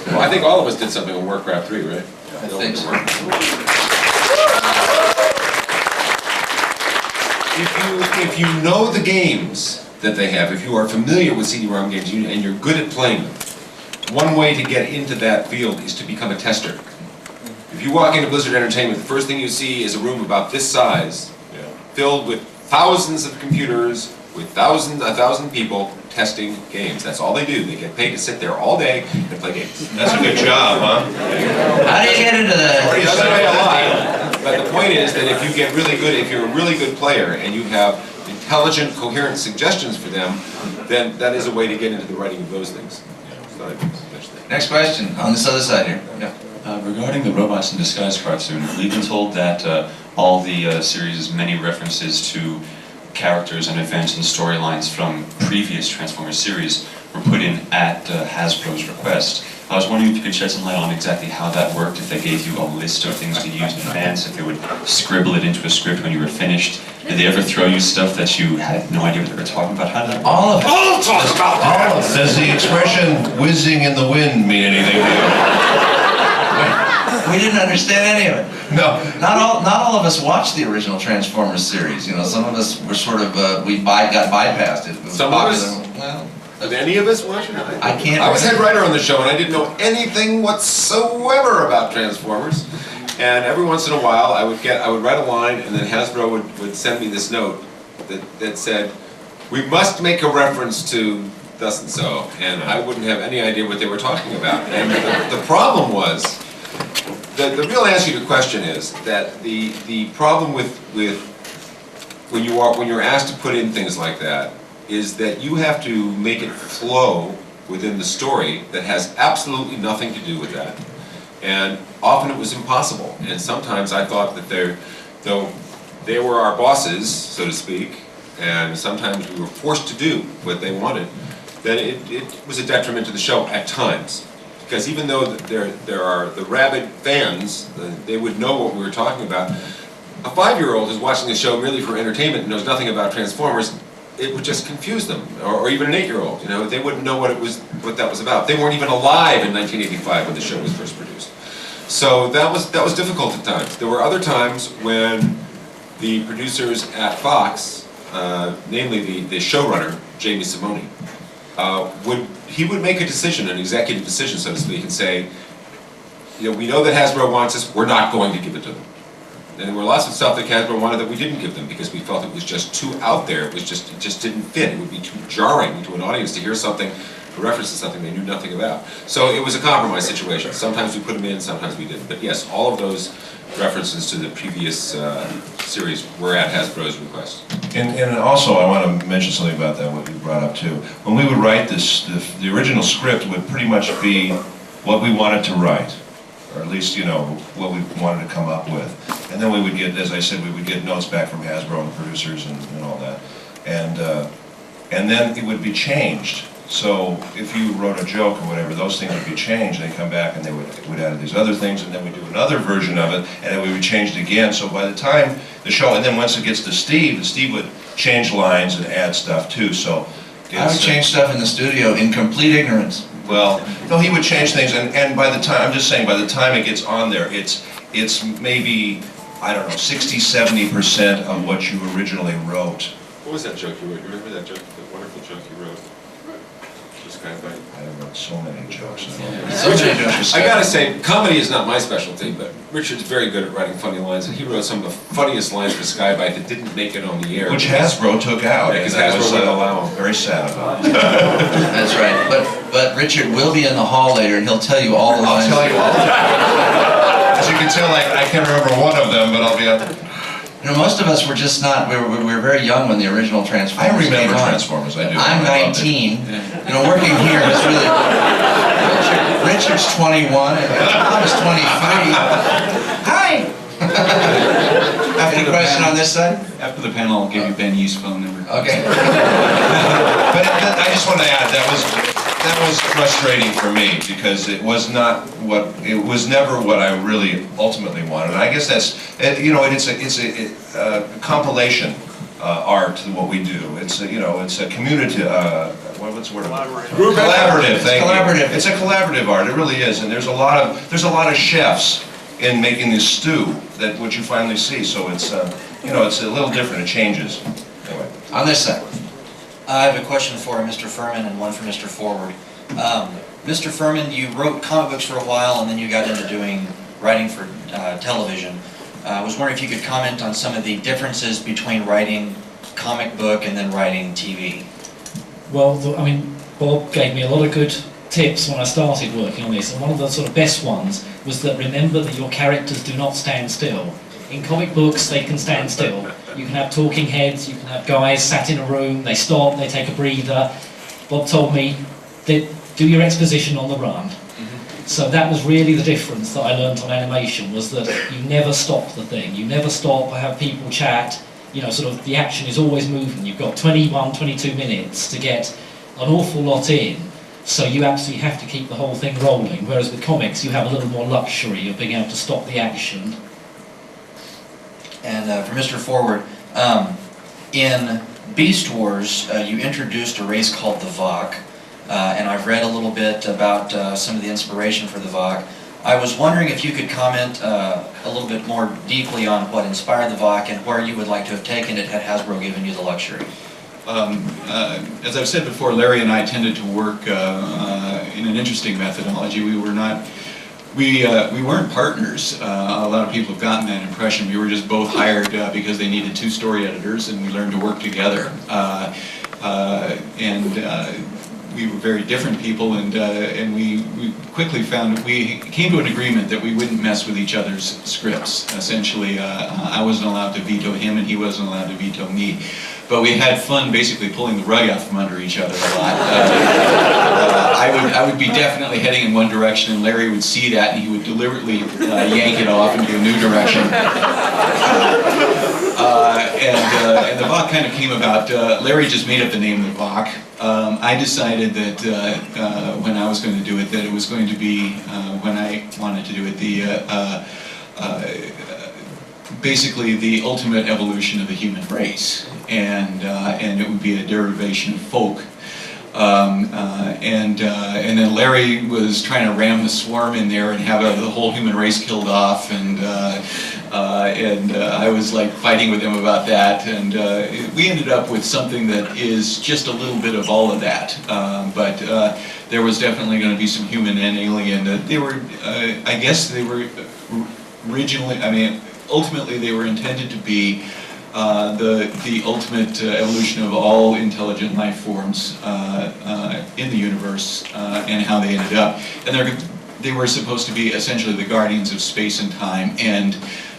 Well, I think all of us did something on Warcraft 3, right? I think so. If you know the games that they have, if you are familiar with CD-ROM games and you're good at playing them, one way to get into that field is to become a tester. If you walk into Blizzard Entertainment, the first thing you see is a room about this size, filled with thousands of computers, with 1,000 people testing games. That's all they do. They get paid to sit there all day and play games. That's a good job, huh? How do you get into that? It doesn't pay a lot, but the point is that if you get really good, if you're a really good player and you have intelligent, coherent suggestions for them, then that is a way to get into the writing of those things. Next question, on this other side here. Yeah. Regarding the Robots in Disguise cartoon, we've been told that all the series' many references to characters and events and storylines from previous Transformers series were put in at Hasbro's request. I was wondering if you could shed some light on exactly how that worked, if they gave you a list of things to use in advance, if they would scribble it into a script when you were finished. Did they ever throw you stuff that you had no idea what they were talking about? How did that work? All of it. All talk about all of it. Does the expression whizzing in the wind mean anything to you? We didn't understand any of it. No. Not all of us watched the original Transformers series. Some of us were sort of, got bypassed. It was Some popular. of us? Well, Did any of us watch it? I can't. I was head writer on the show and I didn't know anything whatsoever about Transformers. And every once in a while I would write a line and then Hasbro would send me this note that said, we must make a reference to thus and so. And I wouldn't have any idea what they were talking about. And the problem was, the real answer to your question is that the problem with when you're asked to put in things like that is that you have to make it flow within the story that has absolutely nothing to do with that. And often it was impossible. And sometimes I thought that though they were our bosses, so to speak, and sometimes we were forced to do what they wanted, then it was a detriment to the show at times. Because even though there are the rabid fans, they would know what we were talking about. A 5-year-old who's watching the show merely for entertainment and knows nothing about Transformers, it would just confuse them, or even an 8-year-old. You know, they wouldn't know what that was about. They weren't even alive in 1985 when the show was first produced. So that was difficult at times. There were other times when the producers at Fox, namely the showrunner Jamie Simone, would make a decision, an executive decision, so to speak, and say, you know, we know that Hasbro wants this, we're not going to give it to them. And there were lots of stuff that Hasbro wanted that we didn't give them because we felt it was just too out there. It just didn't fit. It would be too jarring to an audience to hear something, a reference to something they knew nothing about. So it was a compromise situation. Sometimes we put them in, sometimes we didn't. But yes, all of those references to the previous series were at Hasbro's request. And also, I want to mention something about that, what you brought up too. When we would write this, the original script would pretty much be what we wanted to write, or at least, you know, what we wanted to come up with. And then we would get, as I said, we would get notes back from Hasbro and the producers and all that. And then it would be changed. So if you wrote a joke or whatever, those things would be changed. They'd come back and they would add these other things, and then we'd do another version of it, and then we would change it again. So by the time the show, and then once it gets to Steve would change lines and add stuff too. So I would change stuff in the studio in complete ignorance. Well, no, he would change things, and by the time, I'm just saying, by the time it gets on there, it's maybe, I don't know, 60–70% of what you originally wrote. What was that joke you wrote? You remember that joke, the wonderful joke you wrote? I wrote so many jokes. I gotta say, comedy is not my specialty, but Richard's very good at writing funny lines, and he wrote some of the funniest lines for Skybite that didn't make it on the air. Which Hasbro took out. Yeah, because Hasbro wouldn't allow them. Very sad about it. That's right. But Richard will be in the hall later, and he'll tell you all the lines. I'll tell you all. As you can tell, I can't remember one of them, but I'll be up. You know, most of us were just not, we were very young when the original Transformers I remember came on. Transformers, I do. I'm 19. You know, working here is really... Richard's 21, and I was 23. Hi! Any question on this side? After the panel, I'll give you Ben Yu's phone number. Okay. But I just want to add, that was frustrating for me because it was never what I really ultimately wanted. And I guess that's, you know, it's a compilation art to what we do. It's a community. What's the word? Collaborative. Thank you. It's a collaborative art. It really is. And there's a lot of chefs in making this stew that what you finally see. So it's it's a little different. It changes. Anyway. On this side. I have a question for Mr. Furman and one for Mr. Forward. Mr. Furman, you wrote comic books for a while and then you got into doing writing for television. I was wondering if you could comment on some of the differences between writing comic book and then writing TV. Well, I mean, Bob gave me a lot of good tips when I started working on this, and one of the sort of best ones was that remember that your characters do not stand still. In comic books, they can stand still. You can have talking heads, you can have guys sat in a room, they stop, they take a breather. Bob told me that do your exposition on the run. So that was really the difference that I learned on animation, was that you never stop the thing. You never stop or have people chat. You know, sort of the action is always moving. You've got 21, 22 minutes to get an awful lot in. So you absolutely have to keep the whole thing rolling. Whereas with comics, you have a little more luxury of being able to stop the action. And for Mr. Forward, in Beast Wars, you introduced a race called the Vok, and I've read a little bit about some of the inspiration for the Vok. I was wondering if you could comment a little bit more deeply on what inspired the Vok and where you would like to have taken it had Hasbro given you the luxury. As I've said before, Larry and I tended to work in an interesting methodology. We weren't partners. A lot of people have gotten that impression. We were just both hired because they needed 2 story editors, and we learned to work together. We were very different people, and we quickly found that we came to an agreement that we wouldn't mess with each other's scripts. Essentially, I wasn't allowed to veto him, and he wasn't allowed to veto me. But we had fun basically pulling the rug out from under each other a lot. I would be definitely heading in one direction, and Larry would see that, and he would deliberately yank it off into a new direction. And the VOC kind of came about. Larry just made up the name of the VOC. I decided that when I was going to do it, that it was going to be, when I wanted to do it, basically the ultimate evolution of the human race, and it would be a derivation of folk. And then Larry was trying to ram the swarm in there and have the whole human race killed off, and I was like fighting with him about that, and we ended up with something that is just a little bit of all of that, but there was definitely going to be some human and alien. They were, I guess they were originally, I mean, ultimately they were intended to be the ultimate evolution of all intelligent life forms in the universe, and how they ended up. And they were supposed to be essentially the guardians of space and time, and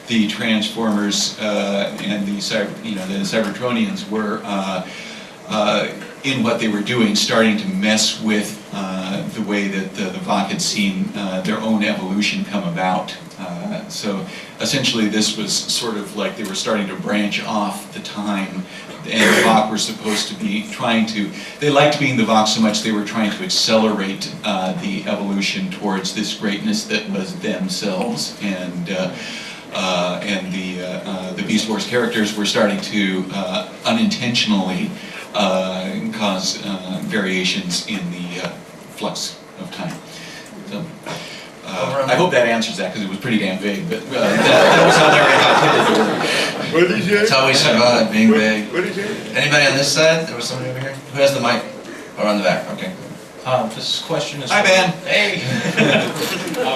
the Transformers and the Cybertronians were in what they were doing, starting to mess with the way that the VOC had seen their own evolution come about. So essentially this was sort of like they were starting to branch off the time, and the VOC were supposed to be trying to, they liked being the VOC so much they were trying to accelerate the evolution towards this greatness that was themselves, and the Beast Wars characters were starting to unintentionally cause variations in the flux of time. So, I hope that answers that, because it was pretty damn vague, but that was how Larry intended to work. That's how we survive, being vague. Anybody on this side? There was somebody over here? Who has the mic? Or on the back, okay. This question is... Hi, Ben. Hey!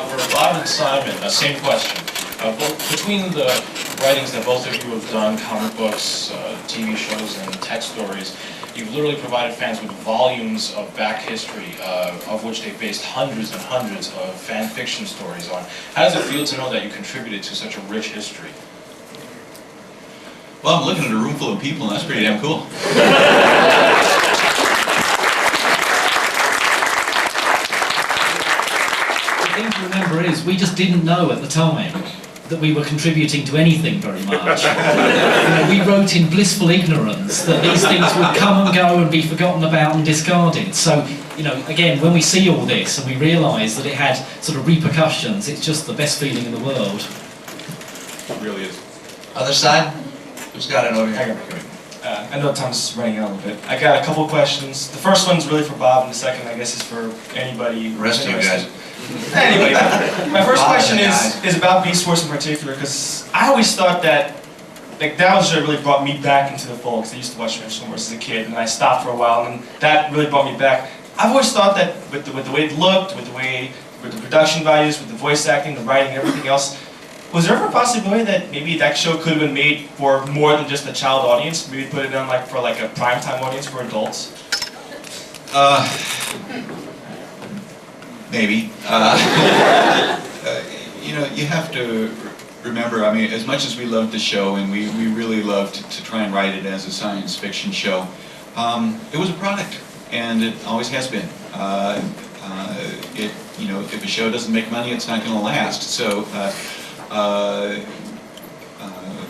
For Bob and Simon, same question. Between the writings that both of you have done, comic books, TV shows, and text stories, you've literally provided fans with volumes of back history, of which they've based hundreds and hundreds of fan fiction stories on. How does it feel to know that you contributed to such a rich history? Well, I'm looking at a room full of people, and that's pretty damn cool. The thing to remember is, we just didn't know at the time that we were contributing to anything very much. We wrote in blissful ignorance that these things would come and go and be forgotten about and discarded. So, again, when we see all this and we realise that it had sort of repercussions, it's just the best feeling in the world. It really is. Other side? Who's got it over here? I know time's running out a little bit. I got a couple of questions. The first one's really for Bob, and the second, I guess, is for anybody. The rest of you guys. Anyway, my first question is about Beast Wars in particular, because I always thought that, that was what really brought me back into the fold, because I used to watch Transformers as a kid, and I stopped for a while, and that really brought me back. I've always thought that with the way it looked, with the production values, with the voice acting, the writing, everything else, was there ever a possibility that maybe that show could have been made for more than just a child audience? Maybe put it on for like a primetime audience for adults? Maybe. You have to remember, I mean, as much as we loved the show, and we really loved to try and write it as a science fiction show, it was a product, and it always has been. If a show doesn't make money, it's not going to last. So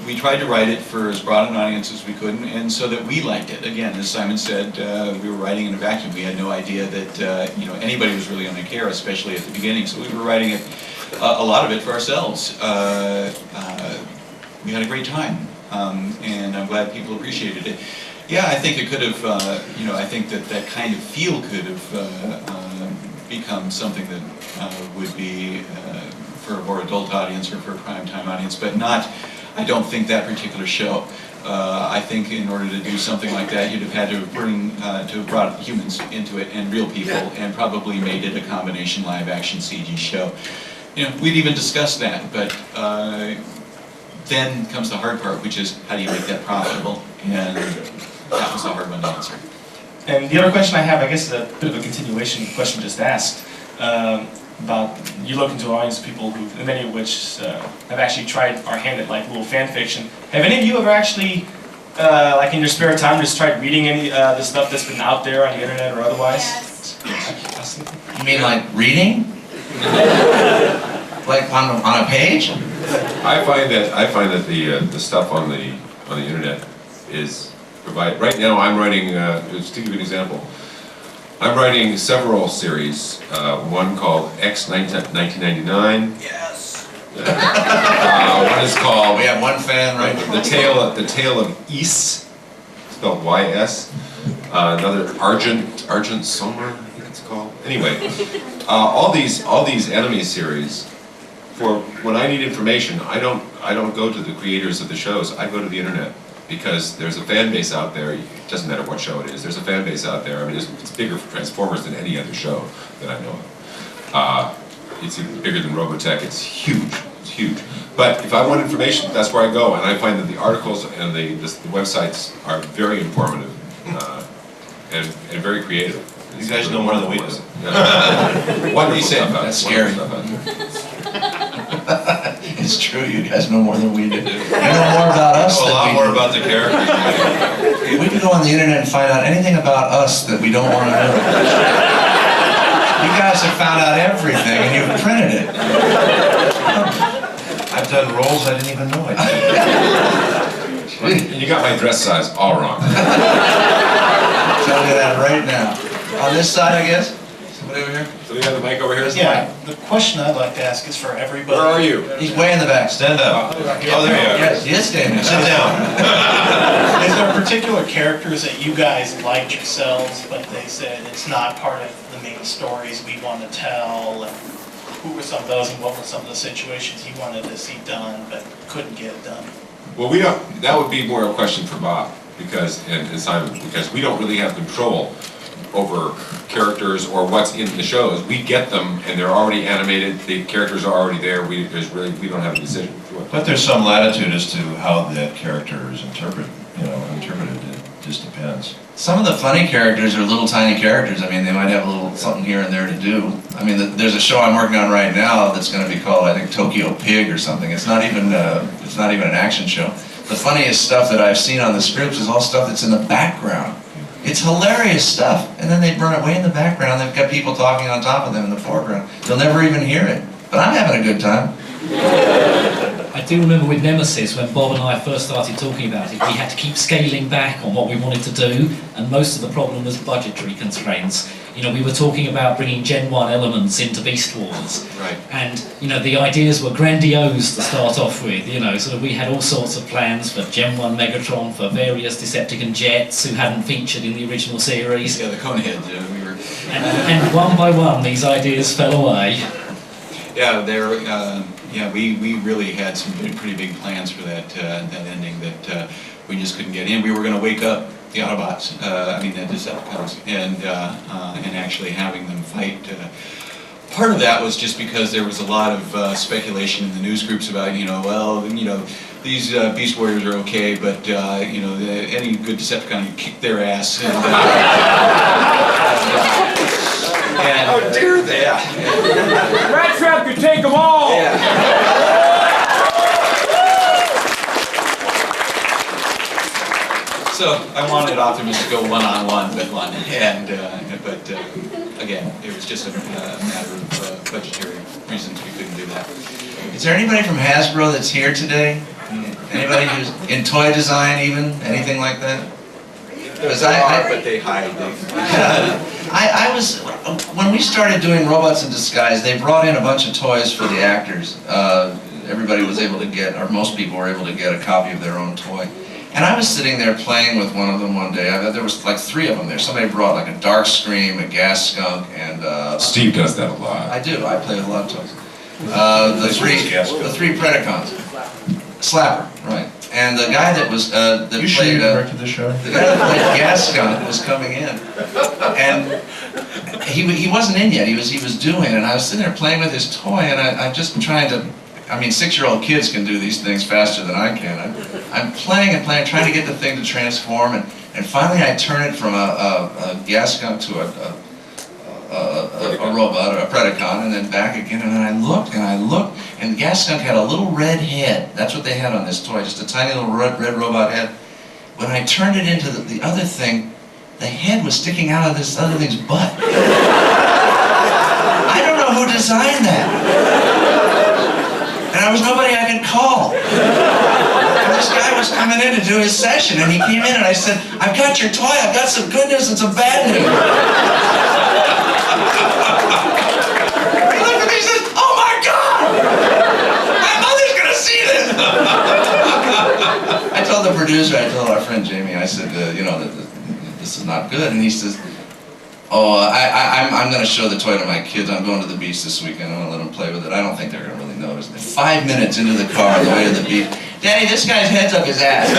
we tried to write it for as broad an audience as we could, and so that we liked it. Again, as Simon said, we were writing in a vacuum. We had no idea that anybody was really going to care, especially at the beginning. So we were writing it, a lot of it for ourselves. We had a great time, and I'm glad people appreciated it. Yeah, I think it could have, I think that kind of feel could have become something that would be for a more adult audience or for a primetime audience, but not, I don't think, that particular show. I think in order to do something like that, you'd have had to have brought humans into it, and real people, and probably made it a combination live-action CG show. We'd even discussed that, but then comes the hard part, which is how do you make that profitable? And that was the hard one to answer. And the other question I have, I guess, is a bit of a continuation of the question just asked. About you look into an audience of people who, many of which have actually tried our hand at like little fan fiction. Have any of you ever actually, like in your spare time, just tried reading any the stuff that's been out there on the internet or otherwise? Yes. You mean like reading? Like on a page? I find that the stuff on the on the internet is provide. Right now, I'm writing. Just to give you an example, I'm writing several series. One called X 1999. Yes. One is called. We have one fan, right? The Tale of Ys, spelled Y-S. Another Argent Somber, I think it's called. Anyway, all these enemy series. For when I need information, I don't go to the creators of the shows. I go to the internet because there's a fan base out there. It doesn't matter what show it is. There's a fan base out there. I mean, it's bigger for Transformers than any other show that I know of. It's even bigger than Robotech. It's huge. It's huge. But if I want information, that's where I go, and I find that the articles and the websites are very informative and very creative. You guys know more than we do. What he said? That's scary. It's true, you guys know more than we do. You know more about us than we do. A lot more about the characters. We can go on the internet and find out anything about us that we don't want to know. You guys have found out everything and you've printed it. I've done roles I didn't even know I did. And you got my dress size all wrong. I'm telling you that right now. On this side, I guess? Somebody over here? So we have the mic over here? Yeah, the question I'd like to ask is for everybody. Where are you? He's way in the back. Stand up. Oh, there you are. Yes, he is standing. Sit down. Is there particular characters that you guys liked yourselves, but they said it's not part of the main stories we want to tell? And who were some of those, and what were some of the situations you wanted to see done but couldn't get it done? Well, we don't. That would be more a question for Bob and Simon, because we don't really have control over characters or what's in the shows. We get them and they're already animated. The characters are already there. We don't have a decision. But there's some latitude as to how that character is interpreted. It just depends. Some of the funny characters are little tiny characters. I mean, they might have a little something here and there to do. I mean, there's a show I'm working on right now that's going to be called, I think, Tokyo Pig or something. It's not even an action show. The funniest stuff that I've seen on the scripts is all stuff that's in the background. It's hilarious stuff. And then they run it way in the background. They've got people talking on top of them in the foreground. You'll never even hear it. But I'm having a good time. I do remember with Nemesis, when Bob and I first started talking about it, we had to keep scaling back on what we wanted to do, and most of the problem was budgetary constraints. You know, we were talking about bringing Gen 1 elements into Beast Wars. Right. And, you know, the ideas were grandiose to start off with, you know, sort of we had all sorts of plans for Gen 1 Megatron, for various Decepticon jets who hadn't featured in the original series. Yeah, the Coneheads, we were... And one by one, these ideas fell away. Yeah, we really had some pretty big plans for that ending that we just couldn't get in. We were going to wake up the Autobots, the Decepticons, and actually having them fight. Part of that was just because there was a lot of speculation in the news groups about, these Beast Warriors are okay, but any good Decepticon can kick their ass. And, how dare they? Rat Trap could take them all! So I wanted Optimus to go one-on-one with one, but again, it was just a matter of budgetary reasons we couldn't do that. Is there anybody from Hasbro that's here today? Anybody who's in toy design even? Anything like that? But they hide. When we started doing Robots in Disguise, they brought in a bunch of toys for the actors. Everybody was able to get, or most people were able to get a copy of their own toy. And I was sitting there playing with one of them one day. There was like 3 of them there. Somebody brought like a Dark Scream, a Gas Skunk, and... Steve does that a lot. I do. I play with a lot of toys. The three Predacons. Slapper, right. And the guy that was that you played directed the show? The guy that played Gas Skunk was coming in, and he wasn't in yet. He was doing, and I was sitting there playing with his toy, and I'm just trying to. I mean, 6-year-old kids can do these things faster than I can. I'm playing and playing, trying to get the thing to transform, and finally I turn it from a Gas Skunk to a robot, or a Predacon, and then back again, and then I looked, and the Gas Skunk had a little red head. That's what they had on this toy, just a tiny little red robot head. When I turned it into the other thing, the head was sticking out of this other thing's butt. I don't know who designed that. And there was nobody I could call. And this guy was was coming in to do his session, and he came in and I said, I've got your toy, I've got some good news and some bad news. He looked at me and says, oh my God! My mother's gonna see this! I told the producer, I told our friend Jamie, I said, you know, this is not good. And he says, oh, I'm going to show the toy to my kids. I'm going to the beach this weekend. I'm going to let them play with it. I don't think they're going to really notice. 5 minutes into the car on the way to the beach, Daddy, this guy's head's up his ass.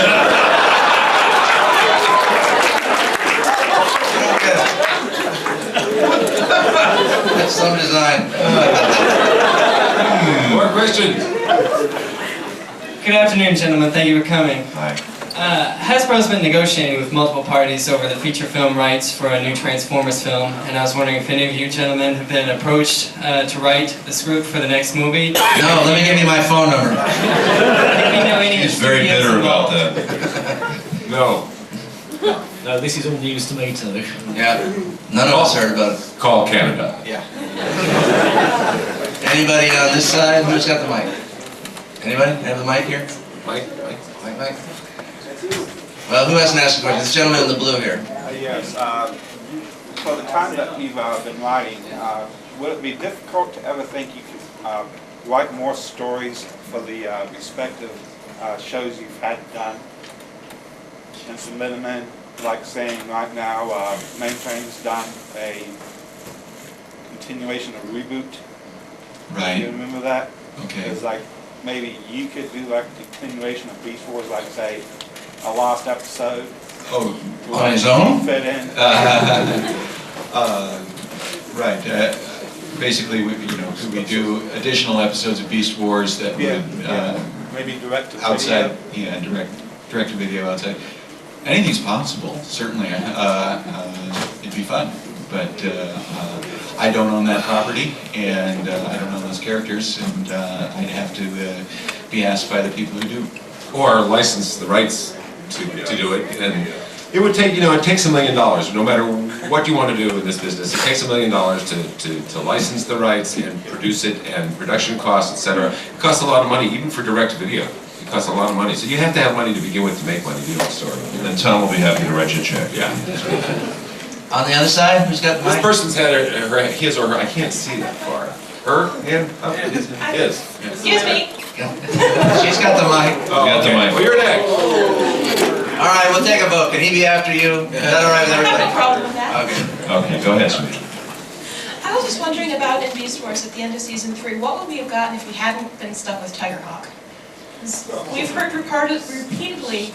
That's some design. More questions? Good afternoon, gentlemen. Thank you for coming. Hi. Hasbro's been negotiating with multiple parties over the feature film rights for a new Transformers film, and I was wondering if any of you gentlemen have been approached to write the script for the next movie. No, let me give you my phone number. He's very bitter about that. No. No, this is all news to me too. Yeah, none of us heard about it. Call Canada. Yeah. Anybody on this side? Who's got the mic? Anybody have the mic here? Mike? Well, who hasn't asked a question? This gentleman in the blue here. Yes. For the time that you've been writing, would it be difficult to ever think you could write more stories for the respective shows you've had done and submit them in? Like saying right now, Mainframe's done a continuation of Reboot. Right. Do you remember that? Okay. It's like maybe you could do like a continuation of Beast Wars, like say a lost episode. Oh, on his own? Fit in. Right. Basically, could we do additional episodes of Beast Wars that would maybe direct to outside? video. Yeah, direct to video outside. Anything's possible. Certainly, it'd be fun. But I don't own that property, and I don't own those characters, and I'd have to be asked by the people who do. Or license the rights to do it. And it would take, it takes $1 million. No matter what you want to do in this business, it takes $1 million to license the rights and produce it, and production costs, etc. It costs a lot of money, even for direct video. It costs a lot of money. So you have to have money to begin with to make money to do a story. And then Tom will be happy to write you a check. Yeah. On the other side, who's got the mic? This person's had his or her, I can't see that far. Her hand? Oh, his. Excuse me. She's got the mic. Oh, got the mic. Well, you're next. All right, we'll take a vote. Can he be after you? Is that all right with I everybody? have no problem with that. Okay, go ahead, sweetie. I was just wondering about in Beast Wars at the end of season 3, what would we have gotten if we hadn't been stuck with Tigerhawk? We've heard repeatedly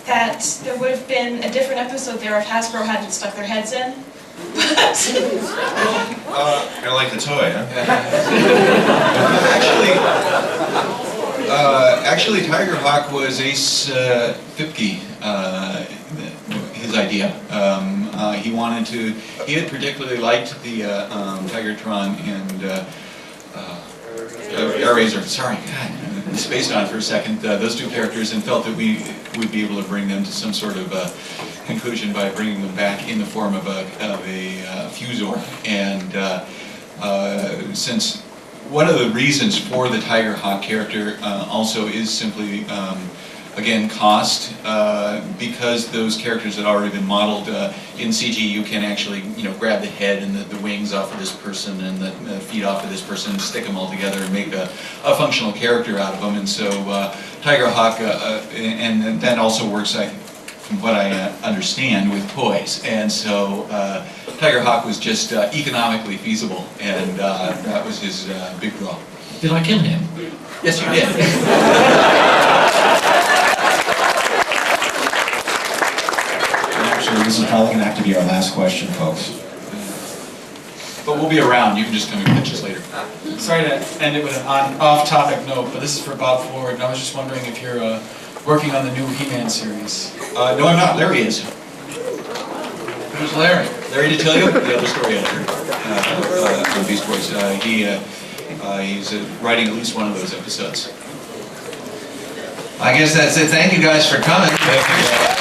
that there would have been a different episode there if Hasbro hadn't stuck their heads in. Kind of like the toy, huh? Actually, Tigerhawk was Ace Fipke, his idea. He had particularly liked the Tigertron and Air-Razor, sorry, God, I spaced on for a second, those two characters, and felt that we would be able to bring them to some sort of conclusion by bringing them back in the form of a Fusor. And since one of the reasons for the Tigerhawk character also is simply, again, cost, because those characters had already been modeled in CG, you can actually, grab the head and the wings off of this person and the feet off of this person and stick them all together and make a functional character out of them. And so Tigerhawk, and that also works, from what I understand, with toys. And so Tigerhawk was just economically feasible, and that was his big draw. Did I kill him? Yes, you did. Actually, this is probably going to have to be our last question, folks. But we'll be around. You can just come and pitch us later. Sorry to end it with an off-topic note, but this is for Bob Ford, and I was just wondering if you're working on the new He-Man series. No, I'm not. Larry is. Who's Larry? Larry, to tell you the other story editor on Beast Wars. He's writing at least one of those episodes. I guess that's it. Thank you guys for coming. Thank you.